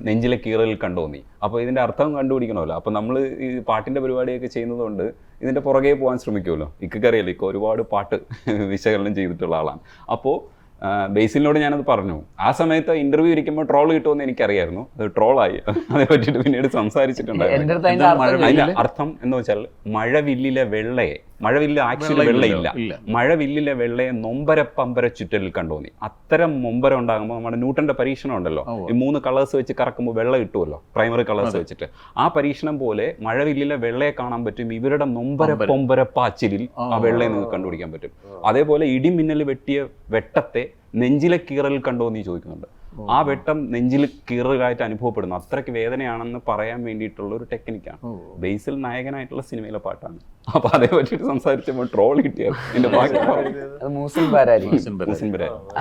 നെഞ്ചിലെ കീറലിൽ കണ്ടോന്നി. അപ്പോൾ ഇതിന്റെ അർത്ഥം കണ്ടുപിടിക്കണമല്ലോ. അപ്പോൾ നമ്മൾ ഈ പാട്ടിന്റെ പരിപാടിയൊക്കെ ചെയ്യുന്നതുകൊണ്ട് ഇതിന്റെ പുറകെ പോകാൻ ശ്രമിക്കുമല്ലോ. ഇക്കറിയാലോ, ഇക്ക ഒരുപാട് പാട്ട് വിശകലനം ചെയ്തിട്ടുള്ള ആളാണ്. അപ്പോൾ ബേസിലിനോട് ഞാനത് പറഞ്ഞു. ആ സമയത്ത് ഇന്റർവ്യൂ ഇരിക്കുമ്പോൾ ട്രോൾ കിട്ടുമെന്ന് എനിക്കറിയായിരുന്നു. അത് ട്രോളായി. അതേ പറ്റിയിട്ട് പിന്നീട് സംസാരിച്ചിട്ടുണ്ടായിരുന്നു. അതിന്റെ അർത്ഥം എന്ന് വെച്ചാൽ മഴവില്ലിലെ വെള്ളയെ, മഴവില്ല് ആക്ച്വലി വെള്ളയില്ല, മഴവില്ലിലെ വെള്ളയെ നൊമ്പര പമ്പര ചുറ്റലിൽ കണ്ടോന്നി. അത്തരം നൊമ്പരം ഉണ്ടാകുമ്പോൾ നമ്മുടെ ന്യൂട്ടന്റെ പരീക്ഷണം ഉണ്ടല്ലോ, ഈ 3 കളേഴ്സ് വെച്ച് കറക്കുമ്പോൾ വെള്ളം കിട്ടുമല്ലോ, പ്രൈമറി കളേഴ്സ് വെച്ചിട്ട്. ആ പരീക്ഷണം പോലെ മഴവില്ലിലെ വെള്ളയെ കാണാൻ പറ്റും, ഇവരുടെ നൊമ്പര പൊമ്പര പാച്ചിലിൽ ആ വെള്ളയെ നിങ്ങൾക്ക് കണ്ടുപിടിക്കാൻ പറ്റും. അതേപോലെ ഇടിമിന്നൽ വെട്ടിയ വെട്ടത്തെ നെഞ്ചിലെ കീറലിൽ കണ്ടോ എന്ന് ചോദിക്കുന്നുണ്ട്. ആ വെട്ടം നെഞ്ചിൽ കീറലായിട്ട് അനുഭവപ്പെടുന്നു. അത്രയ്ക്ക് വേദനയാണെന്ന് പറയാൻ വേണ്ടിയിട്ടുള്ള ഒരു ടെക്നിക്കാണ്. ബേസിൽ നായകനായിട്ടുള്ള സിനിമയിലെ പാട്ടാണ്. അപ്പൊ അതേ പറ്റിയിട്ട് സംസാരിച്ചപ്പോൾ ട്രോൾ കിട്ടിയത് എന്റെ ബാക്കി.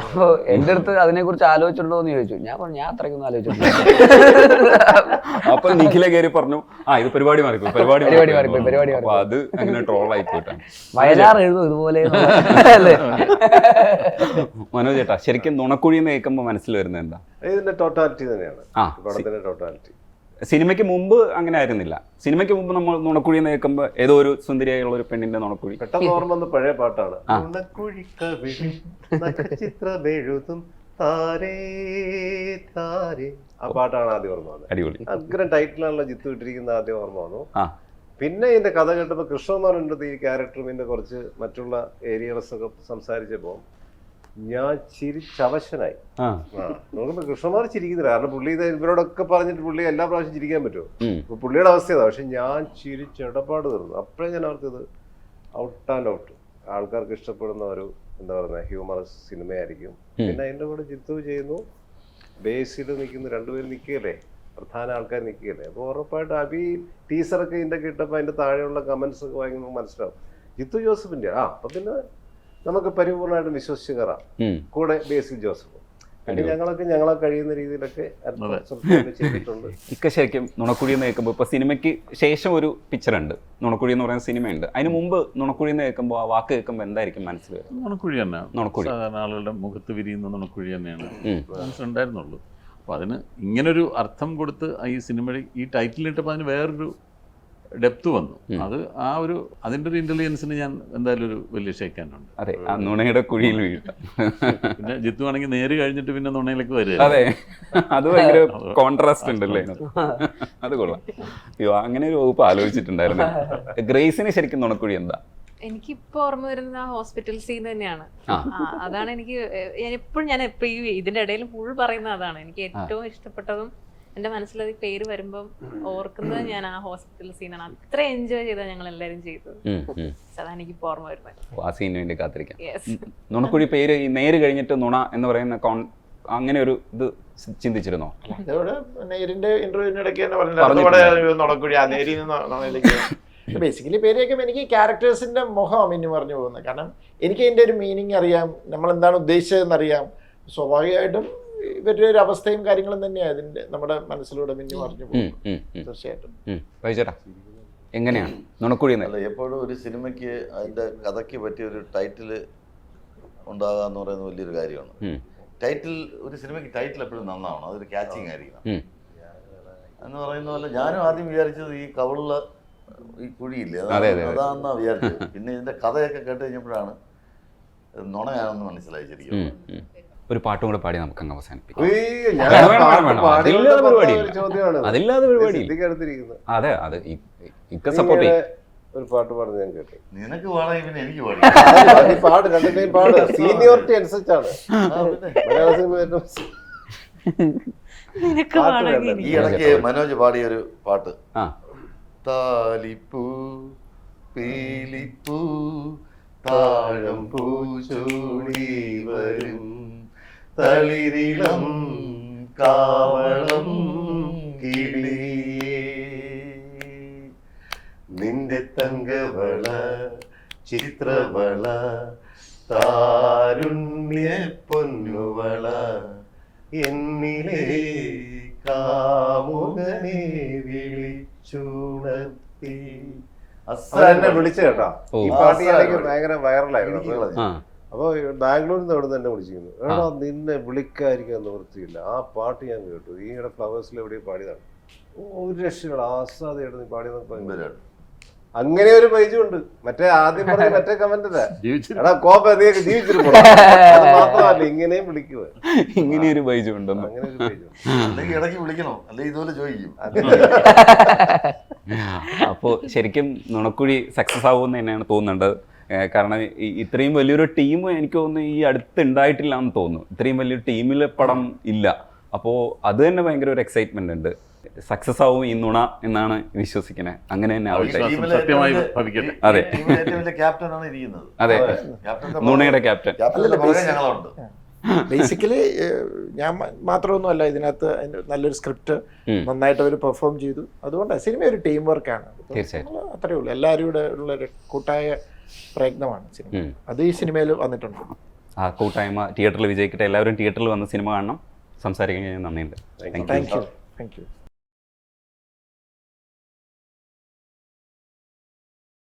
അപ്പൊ എന്റെ അടുത്ത് അതിനെ കുറിച്ച് ആലോചിച്ചിട്ടുണ്ടോ എന്ന് ചോദിച്ചു. ഞാൻ പറഞ്ഞു ഞാൻ അത്രയ്ക്കൊന്നും ആലോചിച്ചിട്ടില്ല. അപ്പൊ നിഖില കയറി പറഞ്ഞു, ഇത് പരിപാടി മാറിപ്പോയി, പരിപാടി. അപ്പൊ അത് അങ്ങനെ ട്രോൾ ആയിപ്പോയിട്ടാണ്. വയലാർ എഴുതും ഇതുപോലെ. മനോജ് ചേട്ടാ, ശരിക്കും നുണക്കുഴി എന്ന് കേൾക്കുമ്പോൾ മനസ്സിൽ വരുന്നത് എന്താ? ഇതിന്റെ ടോട്ടാലിറ്റി തന്നെയാണ്, പടത്തിന്റെ ടോട്ടാലിറ്റി. സിനിമയ്ക്ക് മുമ്പ് അങ്ങനെ ആയിരുന്നില്ല. സിനിമയ്ക്ക് മുമ്പ് നമ്മൾ നുണക്കുഴി എന്ന് കേൾക്കുമ്പോൾ ഏതോ ഒരു സുന്ദരിയായുള്ള ഒരു പെണ്ണിന്റെ നുണക്കുഴി പെട്ടെന്ന് ഓർമ്മ വന്ന പഴയ പാട്ടാണ്. ആ പാട്ടാണ് ആദ്യം ഓർമ്മ വന്നത്. അടിപൊളി, അഗ്രം ടൈറ്റിലാണല്ലോ ജിത്തു ഇട്ടിരിക്കുന്ന ആദ്യം ഓർമ്മ വന്നു. പിന്നെ ഇതിന്റെ കഥ കേട്ടപ്പോൾ കൃഷ്ണകുമാറിൻ്റെ ഈ ക്യാരക്ടറും ഇതിന്റെ കുറച്ച് മറ്റുള്ള ഏരിയകളൊക്കെ സംസാരിച്ചപ്പോൾ ഞാൻ ചിരിച്ചവശനായി. നോക്കുമ്പോ കൃഷ്ണകുമാർ ചിരിക്കുന്നില്ല. കാരണം പുള്ളി ഇത് ഇവരോടൊക്കെ പറഞ്ഞിട്ട് പുള്ളി എല്ലാ പ്രാവശ്യം ചിരിക്കാൻ പറ്റുമോ? ഇപ്പൊ പുള്ളിയുടെ അവസ്ഥ അതാ. പക്ഷെ ഞാൻ ചിരിച്ചിടപാട് തീർന്നു. അപ്പോഴേ ഞാൻ അവർക്കിത് ഔട്ട് ആൻഡ് ഔട്ട് ആൾക്കാർക്ക് ഇഷ്ടപ്പെടുന്ന ഒരു എന്താ പറയുക ഹ്യൂമറസ് സിനിമയായിരിക്കും. പിന്നെ അതിന്റെ കൂടെ ജിത്തു ചെയ്യുന്നു, ബേസിൽ നിൽക്കുന്നു, രണ്ടുപേരും നിൽക്കുകയല്ലേ, പ്രധാന ആൾക്കാർ നിൽക്കുകയല്ലേ. അപ്പോൾ ഉറപ്പായിട്ട് അബി ടീസറൊക്കെ ഇതിന്റെ കിട്ടപ്പോൾ അതിന്റെ താഴെയുള്ള കമന്റ്സ് ഒക്കെ വായിക്കുമ്പോൾ മനസ്സിലാവും ജിത്തു ജോസഫിന്റെ. അപ്പൊ പിന്നെ നമുക്ക് പരിപൂർണമായിട്ടും വിശ്വസിച്ച് കയറാം. കൂടെ ബേസിൽ ജോസഫ്. പിന്നെ ഞങ്ങളെ കഴിയുന്ന രീതിയിലൊക്കെ ചെയ്തിട്ടുണ്ട്. ഇക്ക ശരിക്കും നുണക്കുഴി എന്ന് കേൾക്കുമ്പോൾ ഇപ്പൊ സിനിമയ്ക്ക് ശേഷം ഒരു പിക്ചർ ഉണ്ട്, നുണക്കുഴി എന്ന് പറയുന്ന സിനിമയുണ്ട്. അതിന് മുമ്പ് നുണക്കുഴി എന്ന് കേൾക്കുമ്പോൾ ആ വാക്ക് കേൾക്കുമ്പോൾ എന്തായിരിക്കും മനസ്സിൽ വരുന്നത്? നുണക്കുഴി തന്നെ, നുണക്കുഴി സാധാരണ ആളുകളുടെ മുഖത്ത് വിരിയുന്ന നുണക്കുഴി തന്നെയാണ് മനസ്സിലുണ്ടായിരുന്നുള്ളൂ. അപ്പൊ അതിന് ഇങ്ങനൊരു അർത്ഥം കൊടുത്ത് ഈ സിനിമയുടെ ഈ ടൈറ്റിലിട്ടപ്പോൾ അതിന് വേറൊരു ഡെപ്ത് വന്നു. അത് ആ ഒരു അതിന്റെ ഒരു ഇന്റലിജൻസിന് ഞാൻ എന്തായാലും ഒരു വലിയ ഷേക്കാനുണ്ട്. അതെ, ആ നുണയുടെ കുഴിയിൽ വീഴാം. പിന്നെ ജിത്തു ആണെങ്കിൽ നേര് കഴിഞ്ഞിട്ട് പിന്നെ നുണയിലേക്ക് വരിക. അതെ, അത് ഭയങ്കര കോൺട്രാസ്റ്റ് ഉണ്ടല്ലേ. അത് കൊള്ളാം. അയ്യോ, അങ്ങനെ ഒരു വകുപ്പ് ആലോചിച്ചിട്ടുണ്ടായിരുന്നു. ഗ്രേസിന് ശരിക്കും നുണക്കുഴി എന്താ? എനിക്കിപ്പോ ഓർമ്മ വരുന്നത് ആ ഹോസ്പിറ്റൽ സീൻ തന്നെയാണ്. അതാണ് എനിക്ക് ഞാൻ എപ്പോഴും ഇതിന്റെ ഇടയിൽ ഫുൾ പറയുന്നത് അതാണ് എനിക്ക് ഏറ്റവും ഇഷ്ടപ്പെട്ടതും. എന്റെ മനസ്സിലത് പേര് വരുമ്പം ഓർക്കുന്നത് ഞാൻ ആ ഹോസ്പിറ്റൽ സീനാണ്. അത്ര എൻജോയ് ചെയ്താ ഞങ്ങൾ എല്ലാരും ചെയ്തത്. അതാണ് എനിക്ക് ഓർമ്മ വരുന്നത്. ആ സീനിന് വേണ്ടി കാത്തിരിക്കാം. നുണക്കുഴി പേര് ഈ നേര് കഴിഞ്ഞിട്ട് നുണ എന്ന് പറയുന്ന അങ്ങനെ ഒരു ഇത് ചിന്തിച്ചിരുന്നോ? നേരിന്റെ ഇന്റർവ്യൂവിനിടയ്ക്ക് തന്നെ പറഞ്ഞു നുണക്കുഴി, ആ നേരിൽ നിന്ന് ബേസിക്കലി പേര് കേൾക്കുമ്പോൾ എനിക്ക് ക്യാരക്ടേഴ്സിന്റെ മുഖം ഇനി പറഞ്ഞു പോകുന്നത്. കാരണം എനിക്ക് അതിന്റെ ഒരു മീനിങ് അറിയാം, നമ്മൾ എന്താണ് ഉദ്ദേശിച്ചതെന്നറിയാം. സ്വാഭാവികമായിട്ടും ഇവരുടെ ഒരു അവസ്ഥയും കാര്യങ്ങളും തന്നെയാണ് ഇതിന്റെ നമ്മുടെ മനസ്സിലൂടെ മിന്നി പറഞ്ഞു പോകും. തീർച്ചയായിട്ടും. എങ്ങനെയാണ് നുണക്കുഴി? എപ്പോഴും ഒരു സിനിമയ്ക്ക് അതിന്റെ കഥയ്ക്ക് പറ്റിയ ഒരു ടൈറ്റില് ഉണ്ടാകുക എന്ന് പറയുന്നത് വലിയൊരു കാര്യമാണ്. ടൈറ്റിൽ, ഒരു സിനിമയ്ക്ക് ടൈറ്റിൽ എപ്പോഴും നന്നാവണം, അതൊരു ക്യാച്ചിങ് ആയിരിക്കണം എന്ന് പറയുന്ന പോലെ. ഞാനും ആദ്യം വിചാരിച്ചത് ഈ കവിളുള്ള ഈ കുഴിയില്ലേ അതാണെന്നാ വിചാരിച്ചത്. പിന്നെ ഇതിന്റെ കഥയൊക്കെ കേട്ട് കഴിഞ്ഞപ്പോഴാണ് നുണയാണെന്ന് മനസ്സിലായി ശരിക്കും. ഒരു പാട്ടും കൂടെ പാടി നമുക്ക് അങ്ങ് അവസാനിപ്പിക്കാം. അതില്ലാതെ പരിപാടി. അതെ, അത് ഇക്ക സപ്പോർട്ട് ചെയ്യും. ഒരു പാട്ട് പാടുന്നത് ഞാൻ കേട്ടു. നിനക്ക് പാടാം, പിന്നെ എനിക്ക് പാടി പാട് കണ്ടിട്ട് പാട്. സീനിയോറിറ്റി അനുസരിച്ചാണ് മലയാള സിനിമ. ഈ ഇടയ്ക്ക് മനോജ് പാടിയൊരു പാട്ട്, താലിപ്പൂ പീലിപ്പൂ താഴം പൂച്ചൂടി വരും തളിരിളം കാവളം കിളിയേ, നിന്റെ തങ്കവള ചിത്രവള താരുണ്യ പൊന്നുവള എന്നിലെ കാമുകനെ വിളിച്ചുണർത്തി. എന്നെ വിളിച്ചു കേട്ടോ. ഈ പാട്ട് എനിക്ക് ഭയങ്കര വൈറലായിരുന്നു. അപ്പൊ ബാംഗ്ലൂരിൽ നിന്ന് അവിടെ തന്നെ വിളിച്ചിരുന്നു. എടാ നിന്നെ വിളിക്കാതിരിക്കാൻ നിവൃത്തിയില്ല, ആ പാട്ട് ഞാൻ കേട്ടു, ഈയിടെ ഫ്ലവേഴ്സിൽ എവിടെയും പാടിയതാണ്. ഒരു രക്ഷകൾ ആസ്വാദയായിട്ട് നീ പാടിയെന്ന്. അങ്ങനെ ഒരു പേജും ഉണ്ട്. മറ്റേ ആദ്യം പറഞ്ഞ മറ്റേ കമന്റ് എടാ കോപ്പ നീ ജീവിച്ചിരിക്കും മാത്രമല്ല ഇങ്ങനെയും വിളിക്കുക. ഇങ്ങനെ ഒരു പേജും ഉണ്ടെന്ന്. അങ്ങനെ ഒരു പേജും അല്ലെങ്കിൽ ഇടയ്ക്ക് വിളിക്കണോ, അല്ലെങ്കിൽ ഇതുപോലെ ചോദിക്കും. അപ്പോൾ ശരിക്കും നുണക്കുഴി സക്സസ് ആവുമെന്ന് തന്നെയാണ് തോന്നുന്നുണ്ട്. കാരണം ഇത്രയും വലിയൊരു ടീം എനിക്ക് തോന്നുന്നു ഈ അടുത്ത് ഉണ്ടായിട്ടില്ല എന്ന് തോന്നുന്നു. ഇത്രയും വലിയൊരു ടീമിലെ പടം ഇല്ല. അപ്പോൾ അത് തന്നെ ഭയങ്കര ഒരു എക്സൈറ്റ്മെന്റ് ഉണ്ട്. സക്സസ് ആവും ഈ നുണ എന്നാണ് വിശ്വസിക്കുന്നത്. അങ്ങനെ തന്നെ ആവട്ടെ. സത്യമായി ഭവിക്കട്ടെ. അതെ, ക്യാപ്റ്റനാണ് ഇരിക്കുന്നത്. അതെ, നുണയുടെ ക്യാപ്റ്റൻ. ഞങ്ങളുണ്ട്. ബേസിക്കലി ഞാൻ മാത്രമൊന്നും അല്ല ഇതിനകത്ത്. നല്ലൊരു സ്ക്രിപ്റ്റ് നന്നായിട്ട് അവർ പെർഫോം ചെയ്തു. അതുകൊണ്ടാണ് സിനിമ ഒരു ടീം വർക്കാണ്. തീർച്ചയായിട്ടും അത്രയേ ഉള്ളൂ. എല്ലാവരും കൂടെ ഉള്ളൊരു കൂട്ടായ പ്രയത്നമാണ് സിനിമ. അത് ഈ സിനിമയിൽ വന്നിട്ടുണ്ട്. ആ കൂട്ടായ്മ തിയേറ്ററിൽ വിജയിക്കട്ടെ. എല്ലാവരും തിയേറ്ററിൽ വന്ന് സിനിമ കാണണം. സംസാരിക്കാൻ നന്ദിയുണ്ട്. Thank you.